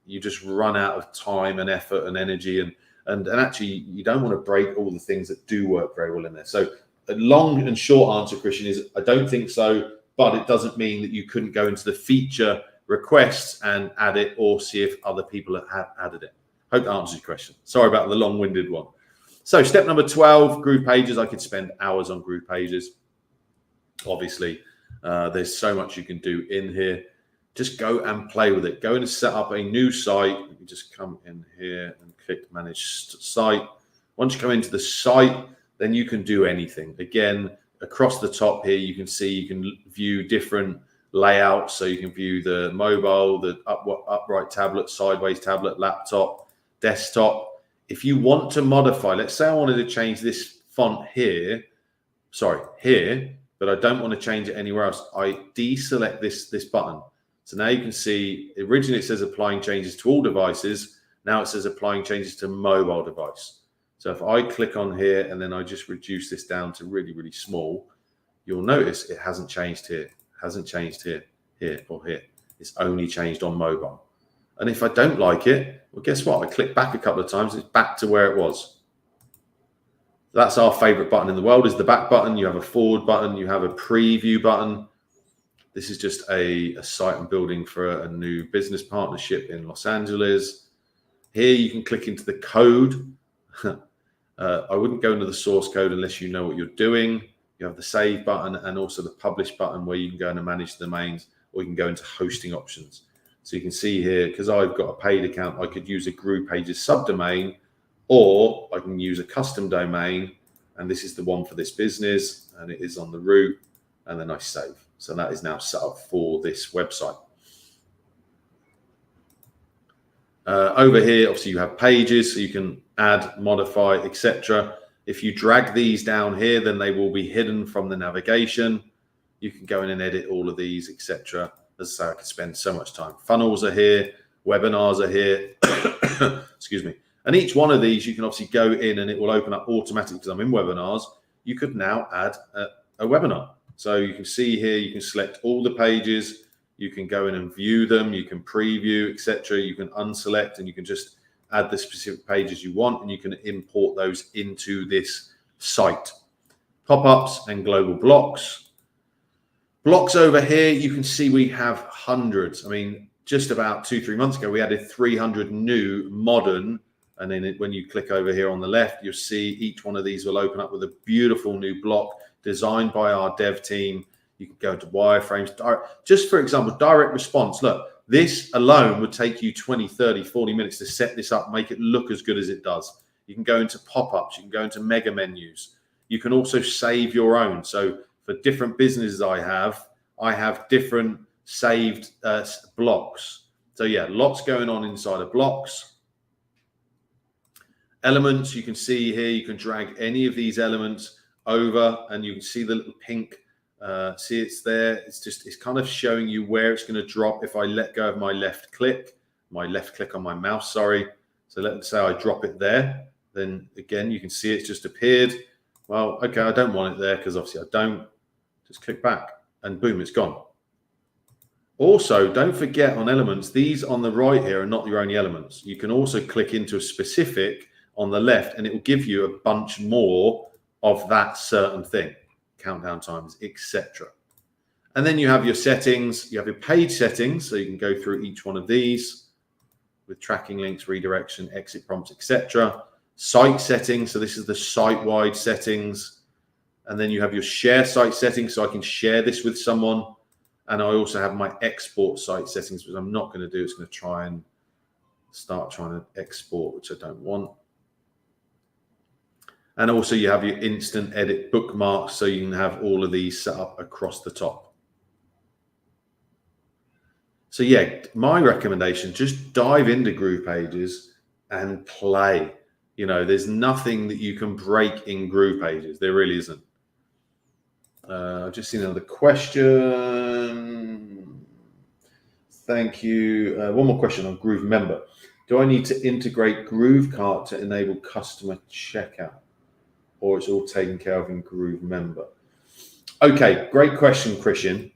you just run out of time and effort and energy. And actually, you don't want to break all the things that do work very well in there. So a long and short answer, Christian, is I don't think so, but it doesn't mean that you couldn't go into the feature requests and add it or see if other people have added it. Hope that answers your question. Sorry about the long-winded one. So step number 12, Groove Pages. I could spend hours on Groove Pages. Obviously, there's so much you can do in here. Just go and play with it. Go and set up a new site. Let me just come in here and click Manage Site. Once you come into the site, then you can do anything. Again, across the top here, you can see you can view different layouts. So you can view the mobile, the upright tablet, sideways tablet, laptop, desktop. If you want to modify, let's say I wanted to change this font here, but I don't want to change it anywhere else. I deselect this button. So now you can see, originally it says applying changes to all devices. Now it says applying changes to mobile device. So if I click on here and then I just reduce this down to really, really small, you'll notice it hasn't changed here, hasn't changed here, or here. It's only changed on mobile. And if I don't like it, well, guess what? I click back a couple of times, it's back to where it was. That's our favorite button in the world, is the back button. You have a forward button, you have a preview button. This is just a site I'm building for a new business partnership in Los Angeles. Here you can click into the code. I wouldn't go into the source code unless you know what you're doing. You have the save button and also the publish button where you can go and manage the domains, or you can go into hosting options. So you can see here, because I've got a paid account, I could use a Groove Pages subdomain, or I can use a custom domain. And this is the one for this business, and it is on the root, and then I save. So that is now set up for this website. Over here, obviously you have pages, so you can add, modify, etc. If you drag these down here, then they will be hidden from the navigation. You can go in and edit all of these, etc. As I say, I could spend so much time. Funnels are here, webinars are here. Excuse me. And each one of these, you can obviously go in and it will open up automatically because I'm in webinars. You could now add a webinar. So you can see here, you can select all the pages. You can go in and view them. You can preview, etc. You can unselect and you can just add the specific pages you want, and you can import those into this site. Pop-ups and global blocks. Blocks over here, you can see we have hundreds. I mean, just about 2-3 months ago, we added 300 new modern, and then when you click over here on the left, you'll see each one of these will open up with a beautiful new block designed by our dev team. You can go to wireframes. Just for example, direct response. Look, this alone would take you 20, 30, 40 minutes to set this up, make it look as good as it does. You can go into pop-ups. You can go into mega menus. You can also save your own. So for different businesses I have different saved blocks. So yeah, lots going on inside of blocks. Elements, you can see here, you can drag any of these elements over and you can see the little pink, see it's there. It's kind of showing you where it's going to drop if I let go of my left click on my mouse, sorry. So let's say I drop it there. Then again, you can see it's just appeared. Well, okay, I don't want it there because obviously I don't. Just click back and boom, it's gone. Also, don't forget on elements, these on the right here are not your only elements. You can also click into a specific on the left and it will give you a bunch more of that certain thing, countdown times, etc. And then you have your settings, you have your page settings, so you can go through each one of these with tracking links, redirection, exit prompts, etc. Site settings, so this is the site-wide settings. And then you have your share site settings, so I can share this with someone. And I also have my export site settings, which I'm not going to do. It's going to try and start trying to export, which I don't want. And also you have your instant edit bookmarks, so you can have all of these set up across the top. So yeah, my recommendation, just dive into Groove Pages and play. You know, there's nothing that you can break in Groove Pages. There really isn't. I've just seen another question. Thank you. One more question on Groove Member. Do I need to integrate Groove Cart to enable customer checkout? Or it's all taken care of in Groove Member? Okay, great question, Christian.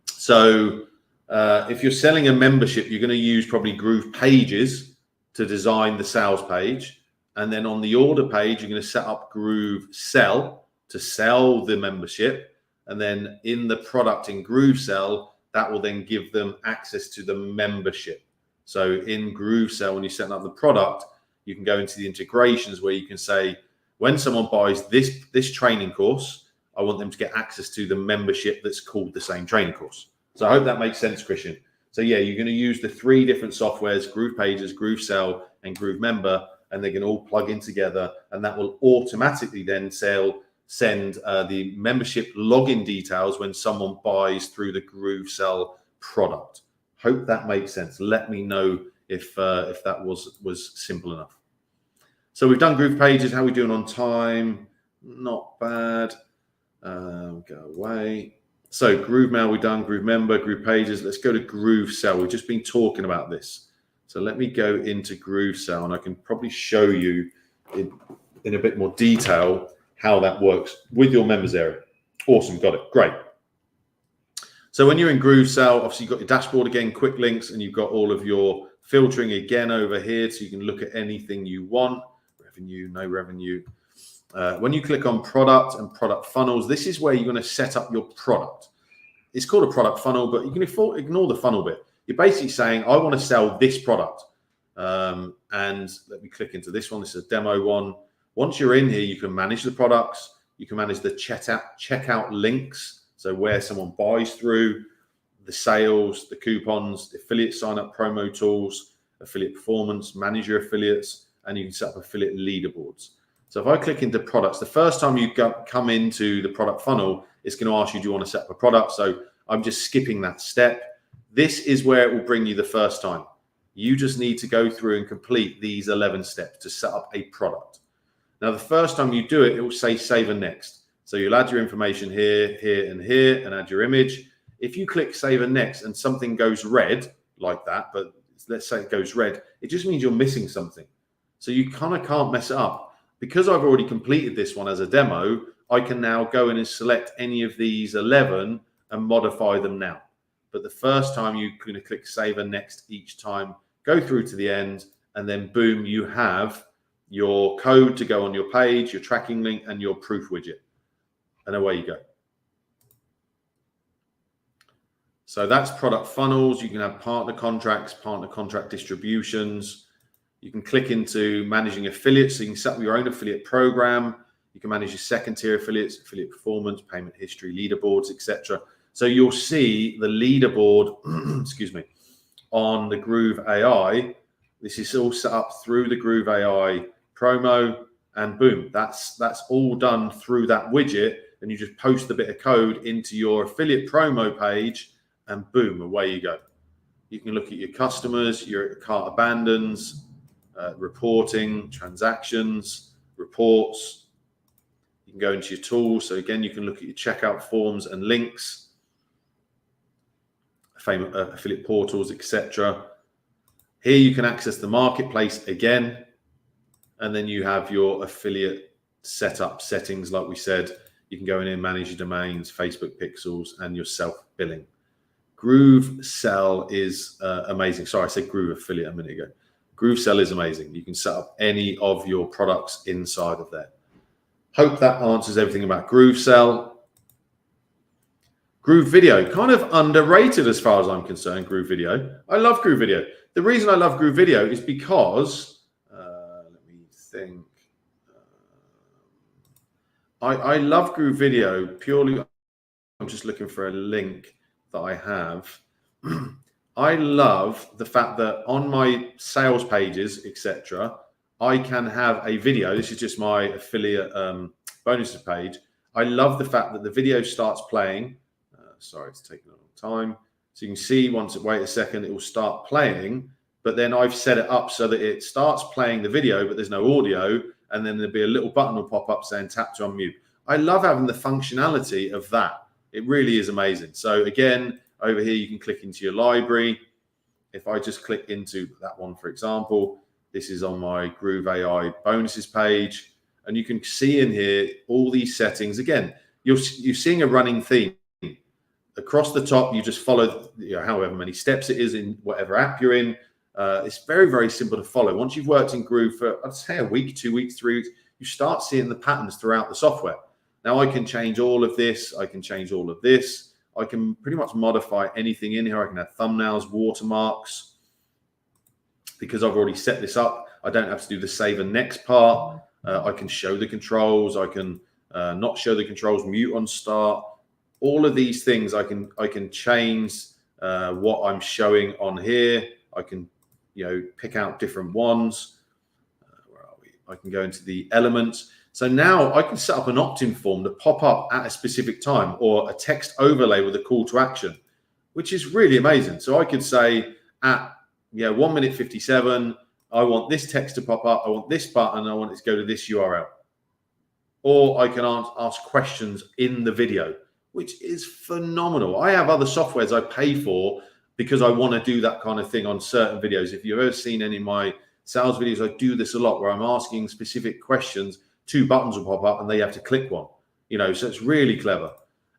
So if you're selling a membership, you're going to use probably Groove Pages to design the sales page. And then on the order page, you're going to set up GrooveSell to sell the membership. And then in the product in GrooveSell, that will then give them access to the membership. So in GrooveSell, when you're setting up the product, you can go into the integrations where you can say, when someone buys this training course, I want them to get access to the membership that's called the same training course. So I hope that makes sense, Christian. So yeah, you're going to use the 3 different softwares, Groove Pages, GrooveSell, and Groove Member, and they can all plug in together, and that will automatically then send the membership login details when someone buys through the GrooveSell product. Hope that makes sense. Let me know if that was simple enough. So we've done Groove Pages. How are we doing on time? Not bad. Go away. So Groove Mail we've done, Groove Member, Groove Pages. Let's go to GrooveSell. We've just been talking about this. So let me go into GrooveSell, and I can probably show you in a bit more detail how that works with your members area. Awesome, got it, great. So when you're in GrooveSell, obviously you've got your dashboard again, quick links, and you've got all of your filtering again over here, so you can look at anything you want. Revenue, no revenue. When you click on product and product funnels, this is where you're going to set up your product. It's called a product funnel, but you can ignore the funnel bit. You're basically saying, I want to sell this product. And let me click into this one. This is a demo one. Once you're in here, you can manage the products. You can manage the checkout links. So where someone buys through, the sales, the coupons, the affiliate sign up promo tools, affiliate performance, manage your affiliates, and you can set up affiliate leaderboards. So if I click into products, the first time you come into the product funnel, it's going to ask you, do you want to set up a product? So I'm just skipping that step. This is where it will bring you the first time. You just need to go through and complete these 11 steps to set up a product. Now, the first time you do it, it will say save and next. So you'll add your information here, here, and here, and add your image. If you click save and next and something goes red like that, but let's say it goes red, it just means you're missing something. So you kind of can't mess it up. Because I've already completed this one as a demo, I can now go in and select any of these 11 and modify them now. But the first time you're going to click save and next each time, go through to the end, and then boom, you have your code to go on your page, your tracking link, and your proof widget. And away you go. So that's product funnels. You can have partner contracts, partner contract distributions. You can click into managing affiliates. So you can set up your own affiliate program. You can manage your second tier affiliates, affiliate performance, payment history, leaderboards, etc. So you'll see the leaderboard, excuse me, on the Groove AI. This is all set up through the Groove AI promo, and boom, that's all done through that widget. And you just post a bit of code into your affiliate promo page, and boom, away you go. You can look at your customers, your cart abandons, reporting, transactions, reports. You can go into your tools. So again, you can look at your checkout forms and links, affiliate portals, etc. Here you can access the marketplace again, and then you have your affiliate setup settings. Like we said, you can go in and manage your domains, Facebook pixels, and your self-billing. GrooveSell is amazing. Sorry, I said Groove Affiliate a minute ago. GrooveSell is amazing. You can set up any of your products inside of there. Hope that answers everything about GrooveSell. Groove Video, kind of underrated as far as I'm concerned, Groove Video. I love Groove Video. The reason I love Groove Video is because, let me think. I love Groove Video purely, I'm just looking for a link that I have. I love the fact that on my sales pages, etc., I can have a video. This is just my affiliate bonuses page. I love the fact that the video starts playing. Sorry, it's taking a long time. So you can see once it wait a second, it will start playing. But then I've set it up so that it starts playing the video, but there's no audio. And then there'll be a little button will pop up saying tap to unmute. I love having the functionality of that. It really is amazing. So again, over here, you can click into your library. If I just click into that one, for example, this is on my Groove AI bonuses page. And you can see in here all these settings. Again, you're seeing a running theme. Across the top, you just follow however many steps it is in whatever app you're in. It's very, very simple to follow. Once you've worked in Groove for, I'd say, a week, 2 weeks, 3 weeks, you start seeing the patterns throughout the software. Now I can change all of this. I can change all of this. I can pretty much modify anything in here. I can have thumbnails, watermarks. Because I've already set this up, I don't have to do the save and next part. I can show the controls. I can not show the controls, mute on start. All of these things I can change what I'm showing on here. I can pick out different ones. Where are we? I can go into the elements. So now I can set up an opt-in form to pop up at a specific time, or a text overlay with a call to action, which is really amazing. So I could say at 1 minute 57, I want this text to pop up. I want this button. I want it to go to this URL. Or I can ask questions in the video, which is phenomenal. I have other softwares I pay for because I want to do that kind of thing on certain videos. If you've ever seen any of my sales videos, I do this a lot where I'm asking specific questions. 2 buttons will pop up and they have to click one, so it's really clever.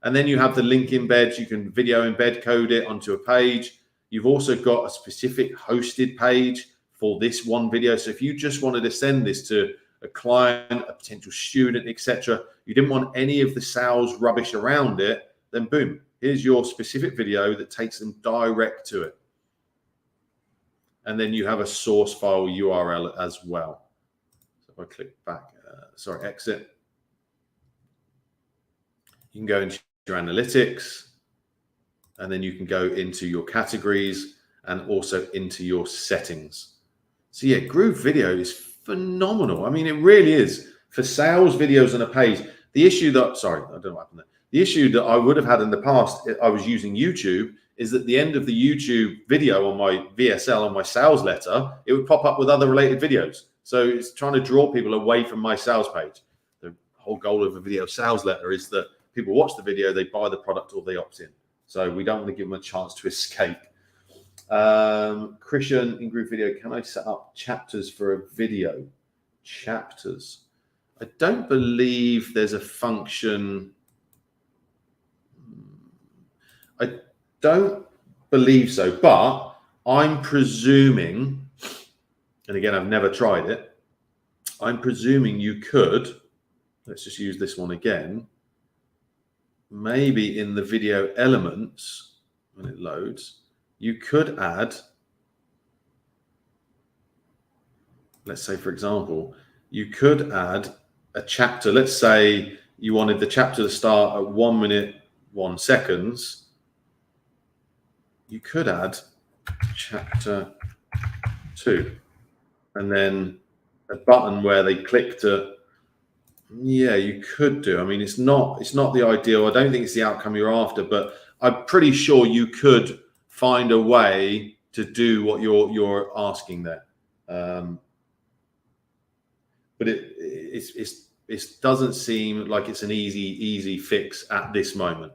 And then you have the link embeds. You can video embed code it onto a page. You've also got a specific hosted page for this one video. So if you just wanted to send this to a client, a potential student, etc., you didn't want any of the sales rubbish around it, then boom, here's your specific video that takes them direct to it. And then you have a source file URL as well. So if I click back, exit, you can go into your analytics, and then you can go into your categories and also into your settings. So yeah, Groove Video is phenomenal. I mean, it really is for sales videos on a page. The issue that, sorry, I don't know what happened there. The issue that I would have had in the past, I was using YouTube, is at the end of the YouTube video on my VSL, on my sales letter, it would pop up with other related videos. So it's trying to draw people away from my sales page. The whole goal of a video sales letter is that people watch the video, they buy the product, or they opt in. So we don't want to give them a chance to escape. Christian in Groove Video, can I set up chapters for a video? Chapters. I don't believe there's a function. I don't believe so, but I'm presuming, and again, I've never tried it, I'm presuming you could, let's just use this one again, maybe in the video elements, when it loads, you could add, let's say, for example, you could add a chapter. Let's say you wanted the chapter to start at 1 minute, 1 second. You could add chapter 2 and then a button where they click to, yeah, you could do. I mean, it's not the ideal. I don't think it's the outcome you're after, but I'm pretty sure you could find a way to do what you're asking there. But it doesn't seem like it's an easy fix at this moment.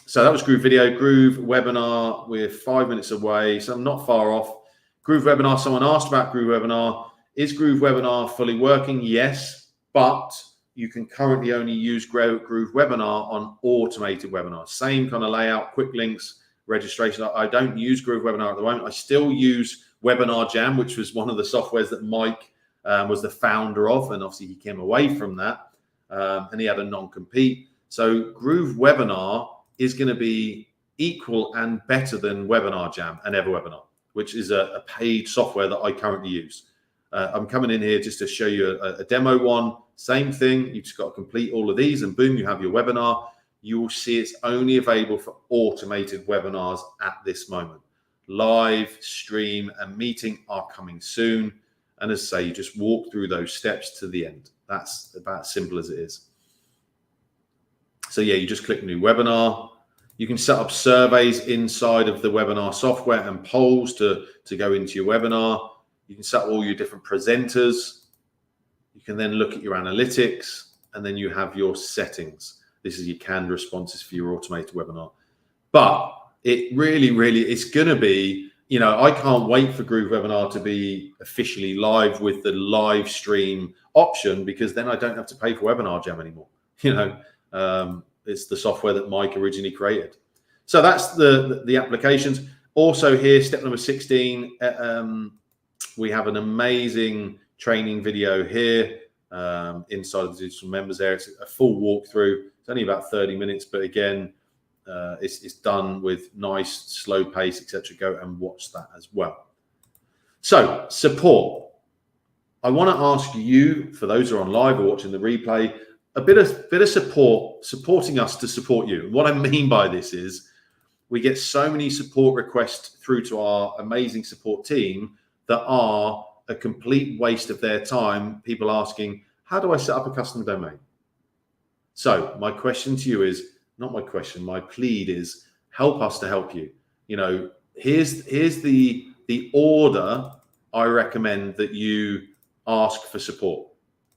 So that was Groove Video. Groove Webinar, we're 5 minutes away, so I'm not far off. Groove Webinar, someone asked about Groove Webinar. Is Groove Webinar fully working? Yes, but you can currently only use Groove Webinar on automated webinars. Same kind of layout, quick links, registration. I don't use Groove Webinar at the moment. I still use Webinar Jam, which was one of the softwares that Mike was the founder of, and obviously he came away from that, and he had a non-compete. So Groove Webinar is going to be equal and better than Webinar Jam and EverWebinar, which is a paid software that I currently use. I'm coming in here just to show you a demo one. Same thing. You've just got to complete all of these, and boom, you have your webinar. You will see it's only available for automated webinars at this moment. Live, stream, and meeting are coming soon. And as I say, you just walk through those steps to the end. That's about as simple as it is. So yeah, you just click new webinar. You can set up surveys inside of the webinar software and polls to go into your webinar. You can set up all your different presenters. You can then look at your analytics, and then you have your settings. This is your canned responses for your automated webinar. But it really, it's going to be, you know, I can't wait for Groove Webinar to be officially live with the live stream option, because then I don't have to pay for Webinar Jam anymore. You know, it's the software that Mike originally created. So that's the applications. Also here, step number 16, we have an amazing training video here inside of the digital members area. It's a full walkthrough. It's only about 30 minutes, but again, it's done with nice slow pace, etc. Go and watch that as well. So support. I want to ask you, for those who are on live or watching the replay, a bit of support, supporting us to support you. What I mean by this is we get so many support requests through to our amazing support team that are a complete waste of their time. People asking, how do I set up a custom domain? So my question to you is, not my question, my plead is, help us to help you. You know, here's the order I recommend that you ask for support.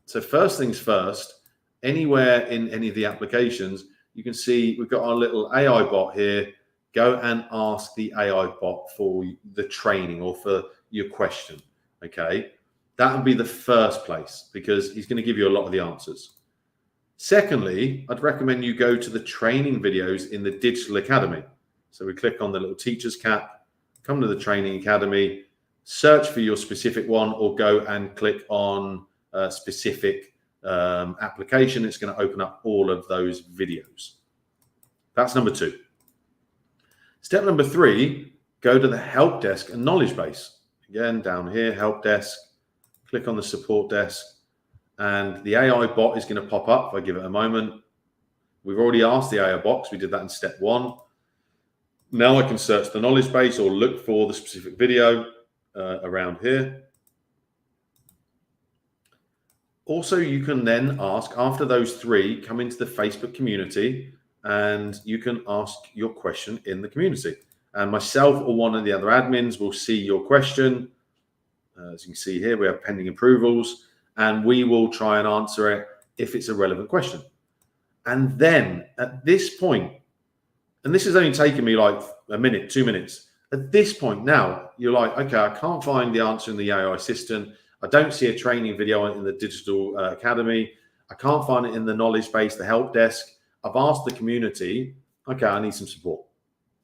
So first things first, anywhere in any of the applications, you can see we've got our little AI bot here. Go and ask the AI bot for the training or for your question, okay? That would be the first place, because he's going to give you a lot of the answers. Secondly, I'd recommend you go to the training videos in the Digital Academy. So we click on the little teacher's cap, come to the Training Academy, search for your specific one, or go and click on a specific application. It's going to open up all of those videos. That's number 2. Step number 3, go to the help desk and knowledge base. Again, down here, help desk, click on the support desk, and the AI bot is going to pop up if I give it a moment. We've already asked the AI box. We did that in step 1. Now I can search the knowledge base or look for the specific video around here. Also, you can then ask, after those 3, come into the Facebook community and you can ask your question in the community. And myself or one of the other admins will see your question. As you can see here, we have pending approvals, and we will try and answer it if it's a relevant question. And then at this point, and this has only taken me like a minute, 2 minutes. At this point now, you're like, okay, I can't find the answer in the AI assistant. I don't see a training video in the digital academy. I can't find it in the knowledge base, the help desk. I've asked the community, okay, I need some support.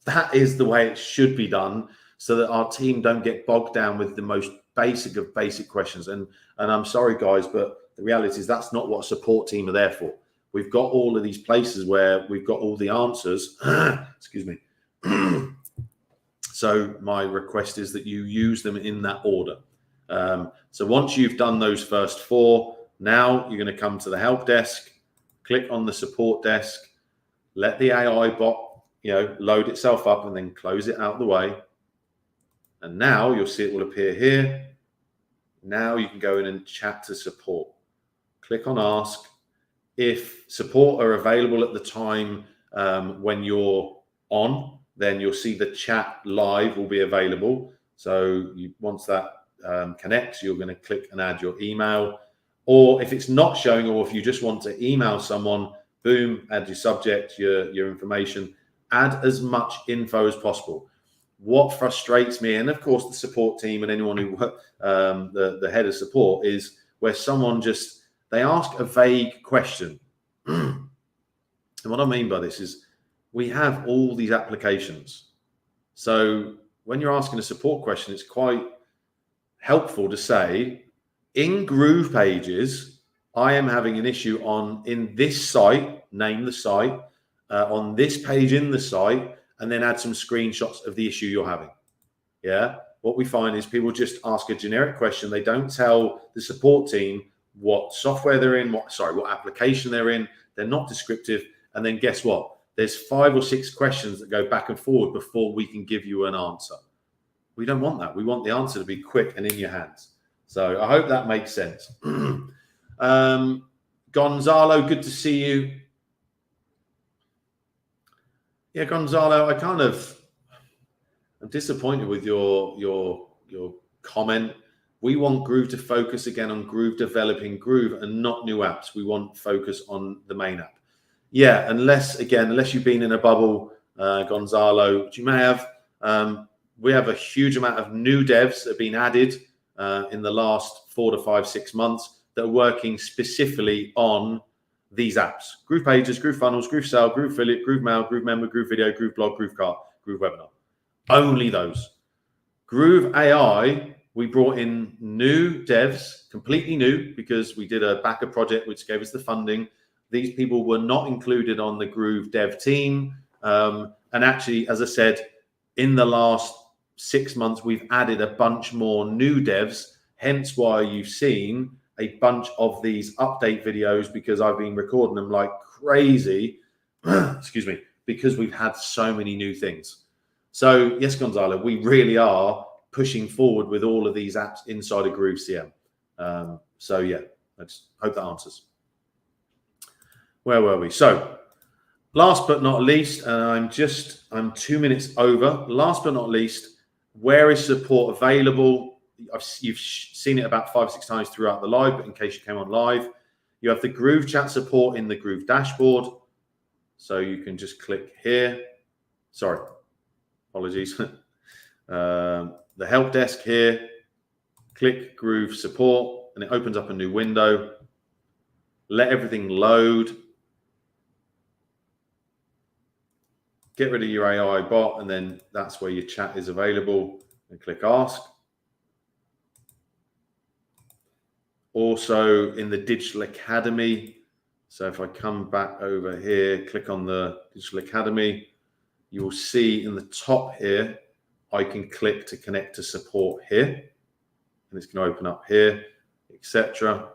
That is the way it should be done, so that our team don't get bogged down with the most basic of basic questions. And I'm sorry, guys, but the reality is that's not what a support team are there for. We've got all of these places where we've got all the answers. Excuse me. So my request is that you use them in that order. So once you've done those first 4, now you're going to come to the help desk, click on the support desk, let the AI bot, load itself up, and then close it out of the way. And now you'll see it will appear here. Now you can go in and chat to support. Click on ask. If support are available at the time when you're on, then you'll see the chat live will be available. So once that connects, you're going to click and add your email. Or if it's not showing, or if you just want to email someone, boom, add your subject, your information, add as much info as possible. What frustrates me, and of course the support team and anyone who the head of support, is where someone they ask a vague question. And what I mean by this is we have all these applications. So when you're asking a support question, it's quite helpful to say, in Groove pages, I am having an issue in this site, name the site, on this page in the site, and then add some screenshots of the issue you're having. Yeah. What we find is people just ask a generic question. They don't tell the support team what software they're in, what application they're in. They're not descriptive. And then guess what? There's 5 or 6 questions that go back and forward before we can give you an answer. We don't want that. We want the answer to be quick and in your hands. So I hope that makes sense. Gonzalo, good to see you. Yeah, Gonzalo, I'm disappointed with your comment. We want Groove to focus again on Groove developing Groove and not new apps. We want focus on the main app. Yeah, unless you've been in a bubble, Gonzalo, which you may have. We have a huge amount of new devs that have been added in the last 4 to 5, 6 months that are working specifically on these apps: Groove Pages, Groove Funnels, GrooveSell, Groove Affiliate, Groove Mail, Groove Member, Groove Video, Groove Blog, Groove Cart, Groove Webinar. Only those. Groove AI, we brought in new devs, completely new, because we did a backer project which gave us the funding. These people were not included on the Groove dev team. And actually, as I said, in the last 6 months, we've added a bunch more new devs, hence why you've seen a bunch of these update videos, because I've been recording them like crazy, excuse me, because we've had so many new things. So yes, Gonzalo, we really are pushing forward with all of these apps inside of Groove.cm. So yeah, I just hope that answers. Where were we? So last but not least, and I'm 2 minutes over. Last but not least, where is support available? You've seen it about 5 or 6 times throughout the live, but in case you came on live, you have the Groove chat support in the Groove dashboard. So you can just click here. Sorry, apologies. The help desk here, click Groove support, and it opens up a new window. Let everything load. Get rid of your AI bot, and then that's where your chat is available. And click ask. Also in the Digital Academy. So if I come back over here, click on the Digital Academy, you will see in the top here, I can click to connect to support here. And it's going to open up here, etc.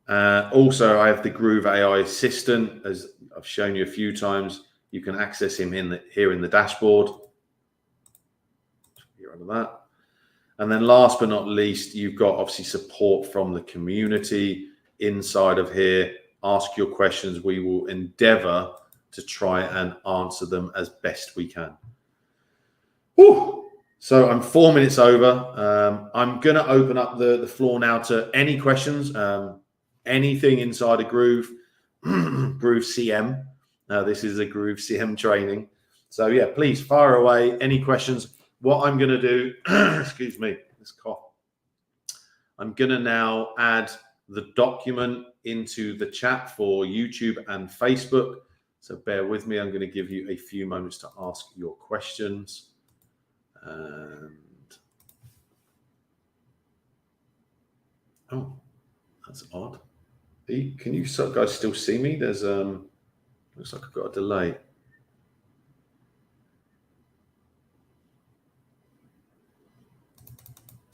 Also, I have the Groove AI Assistant, as I've shown you a few times. You can access him here in the dashboard. Get rid of that. And then last but not least, you've got obviously support from the community inside of here. ask your questions. We will endeavor to try and answer them as best we can. Whew. So I'm 4 minutes over. I'm going to open up the floor now to any questions, anything inside of Groove, Groove.cm. This is a Groove.cm training. So yeah, please fire away any questions. What I'm going to do, excuse me, this cough. I'm going to now add the document into the chat for YouTube and Facebook. So bear with me. I'm going to give you a few moments to ask your questions. And oh, that's odd. Can you guys still see me? There's looks like I've got a delay.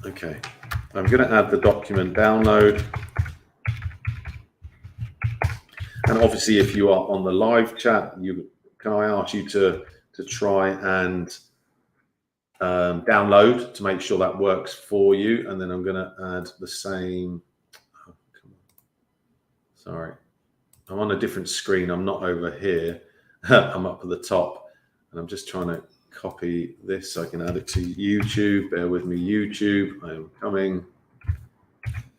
Okay, I'm going to add the document download. And obviously, if you are on the live chat, can I ask you to try and download to make sure that works for you? And then I'm going to add the same. Oh, come on. Sorry, I'm on a different screen. I'm not over here. I'm up at the top, and I'm just trying to copy this so I can add it to YouTube. Bear with me, YouTube. I am coming.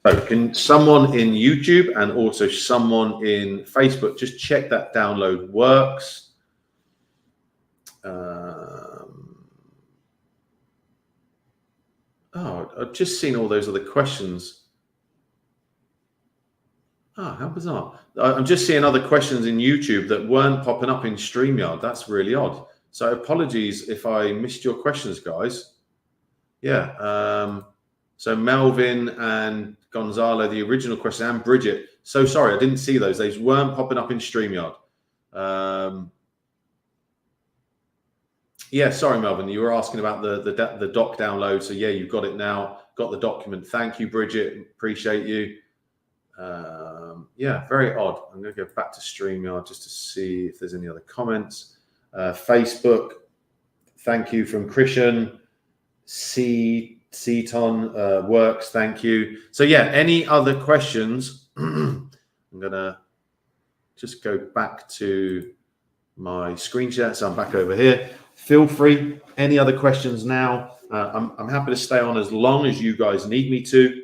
So can someone in YouTube and also someone in Facebook just check that download works? Oh, I've just seen all those other questions. Ah, how bizarre. I'm just seeing other questions in YouTube that weren't popping up in StreamYard. That's really odd. So apologies if I missed your questions, guys. Yeah. So Melvin and Gonzalo, the original question, and Bridget. So sorry, I didn't see those. Those weren't popping up in StreamYard. Yeah, sorry, Melvin. You were asking about the doc download. So yeah, you've got it now. Got the document. Thank you, Bridget. Appreciate you. Yeah, very odd. I'm going to go back to StreamYard just to see if there's any other comments. Facebook. Thank you from Christian. Ceton works. Thank you. So yeah, any other questions? I'm going to just go back to my screen share. So I'm back over here. Feel free. Any other questions now? I'm happy to stay on as long as you guys need me to.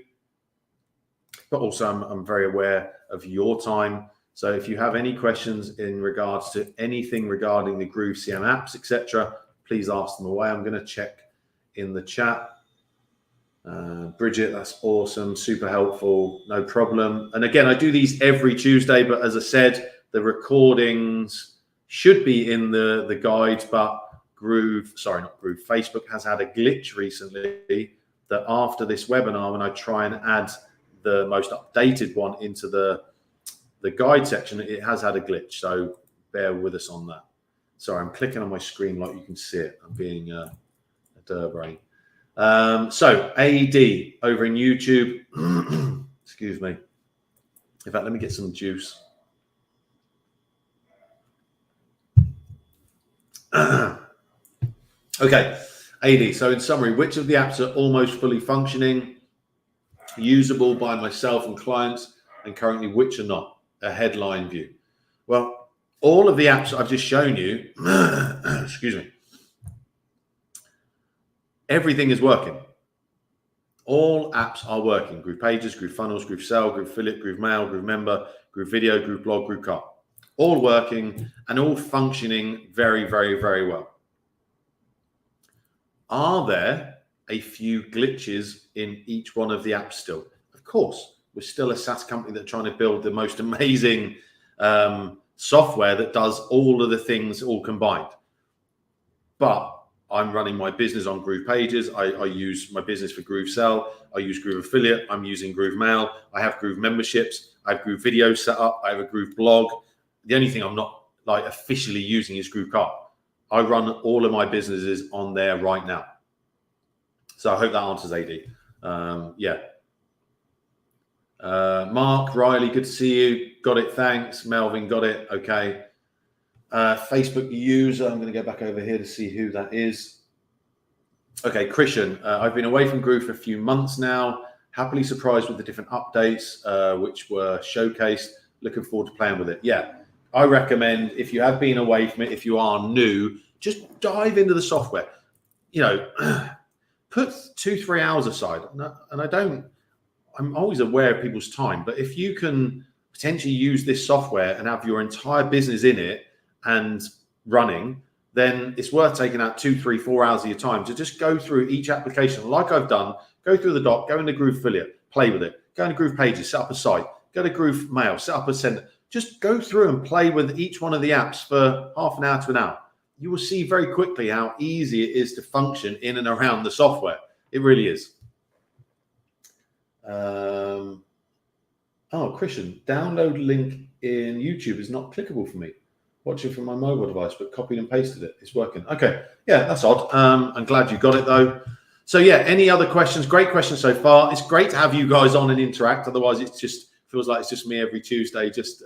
But also I'm very aware of your time. So if you have any questions in regards to anything regarding the Groove.cm apps, etc., please ask them away. I'm going to check in the chat. Bridget, that's awesome. Super helpful. No problem. And again, I do these every Tuesday, but as I said, the recordings should be in the guide, but Facebook has had a glitch recently that after this webinar, when I try and add the most updated one into the guide section, it has had a glitch. So bear with us on that. Sorry, I'm clicking on my screen like you can see it. I'm being a brain. So AD over in YouTube. Excuse me. In fact, let me get some juice. Okay, AD. So in summary, which of the apps are almost fully functioning, usable by myself and clients, and currently which are not? A headline view. Well, all of the apps I've just shown you, excuse me, everything is working. All apps are working. Groove Pages, Groove Funnels, GrooveSell, Groove Affiliate, Groove Mail, Groove Member, Groove Video, Groove Blog, Groove Cart. All working and all functioning very, very, very well. Are there a few glitches in each one of the apps still? Of course. We're still a SaaS company that's trying to build the most amazing software that does all of the things all combined. But I'm running my business on Groove Pages. I use my business for GrooveSell. I use Groove Affiliate. I'm using Groove Mail. I have Groove memberships. I have Groove Video set up. I have a Groove blog. The only thing I'm not officially using is Groove Cart. I run all of my businesses on there right now. So I hope that answers AD. Yeah. Mark, Riley, good to see you. Got it. Thanks. Melvin, got it. Okay. Facebook user. I'm going to go back over here to see who that is. Okay, Christian. I've been away from Groove for a few months now. Happily surprised with the different updates which were showcased. looking forward to playing with it. Yeah, I recommend if you have been away from it, if you are new, just dive into the software. You know, put 2-3 hours aside. And I'm always aware of people's time, but if you can potentially use this software and have your entire business in it and running, then it's worth taking out 2, 3, 4 hours of your time to just go through each application like I've done. Go through the doc, go into Groove Affiliate, play with it. Go into Groove Pages, set up a site. Go to Groove Mail, set up a sender. Just go through and play with each one of the apps for half an hour to an hour. You will see very quickly how easy it is to function in and around the software. It really is. Oh, Christian, download link in YouTube is not clickable for me. Watch it from my mobile device, but copied and pasted it. It's working. Okay. Yeah, that's odd. I'm glad you got it though. So yeah, any other questions? Great questions so far. It's great to have you guys on and interact. Otherwise, it just feels like it's just me every Tuesday, just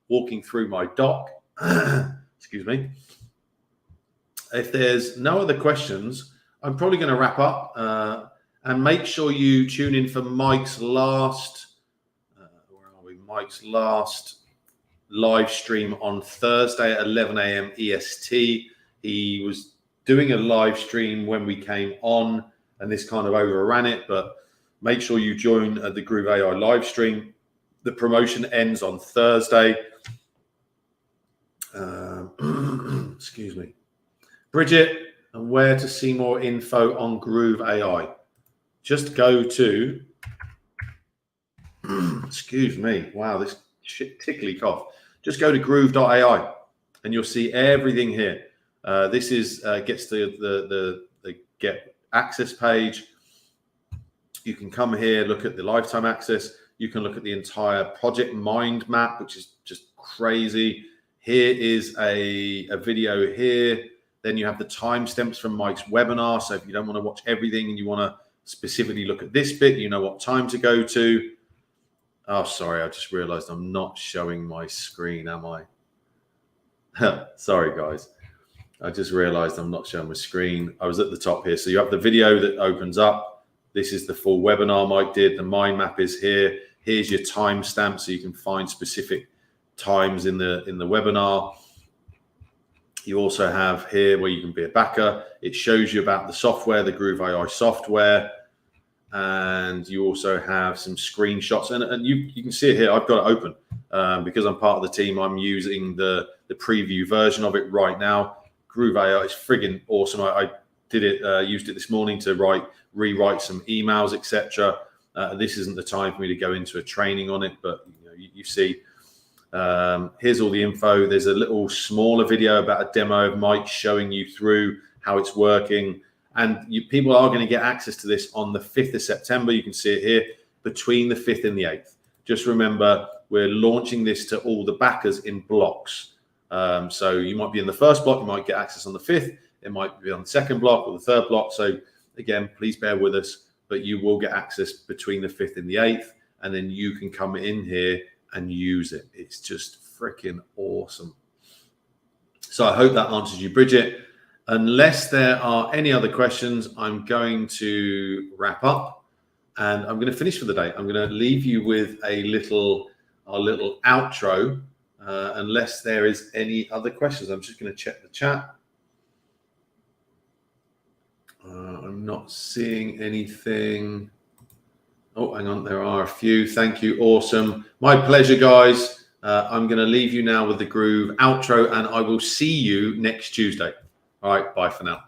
walking through my doc. Excuse me. If there's no other questions, I'm probably going to wrap up and make sure you tune in for Mike's last. Where are we? Mike's last live stream on Thursday at 11 a.m. EST. He was doing a live stream when we came on, and this kind of overran it, but make sure you join the Groove AI live stream. The promotion ends on Thursday. Excuse me. Bridget, and where to see more info on Groove AI? Just go to, excuse me, wow, this tickly cough. Just go to Groove.ai and you'll see everything here. This is gets the get access page. You can come here, look at the lifetime access. You can look at the entire project mind map, which is just crazy. Here is a video here. Then you have the timestamps from Mike's webinar. So if you don't want to watch everything and you want to specifically look at this bit, you know what time to go to. Oh, sorry, I just realized I'm not showing my screen, am I? Sorry, guys. I just realized I'm not showing my screen. I was at the top here. So you have the video that opens up. This is the full webinar Mike did. The mind map is here. Here's your timestamp so you can find specific times in the webinar. You also have here where you can be a backer. It shows you about the software, the Groove AI software. And you also have some screenshots. And you can see it here. I've got it open because I'm part of the team. I'm using the preview version of it right now. Groove AI is friggin' awesome. I did it, used it this morning to rewrite some emails, etc. This isn't the time for me to go into a training on it, but you see. Here's all the info. There's a little smaller video about a demo of Mike showing you through how it's working. And people are going to get access to this on the 5th of September. You can see it here, between the 5th and the 8th. Just remember, we're launching this to all the backers in blocks. So you might be in the first block. You might get access on the 5th. It might be on the second block or the third block. So again, please bear with us. But you will get access between the 5th and the 8th. And then you can come in here and use it. It's just freaking awesome. So I hope that answers you, Bridget. Unless there are any other questions, I'm going to wrap up and I'm going to finish for the day. I'm going to leave you with our little outro, unless there is any other questions. I'm just going to check the chat. I'm not seeing anything. Oh, hang on. There are a few. Thank you. Awesome. My pleasure, guys. I'm going to leave you now with the Groove outro and I will see you next Tuesday. All right. Bye for now.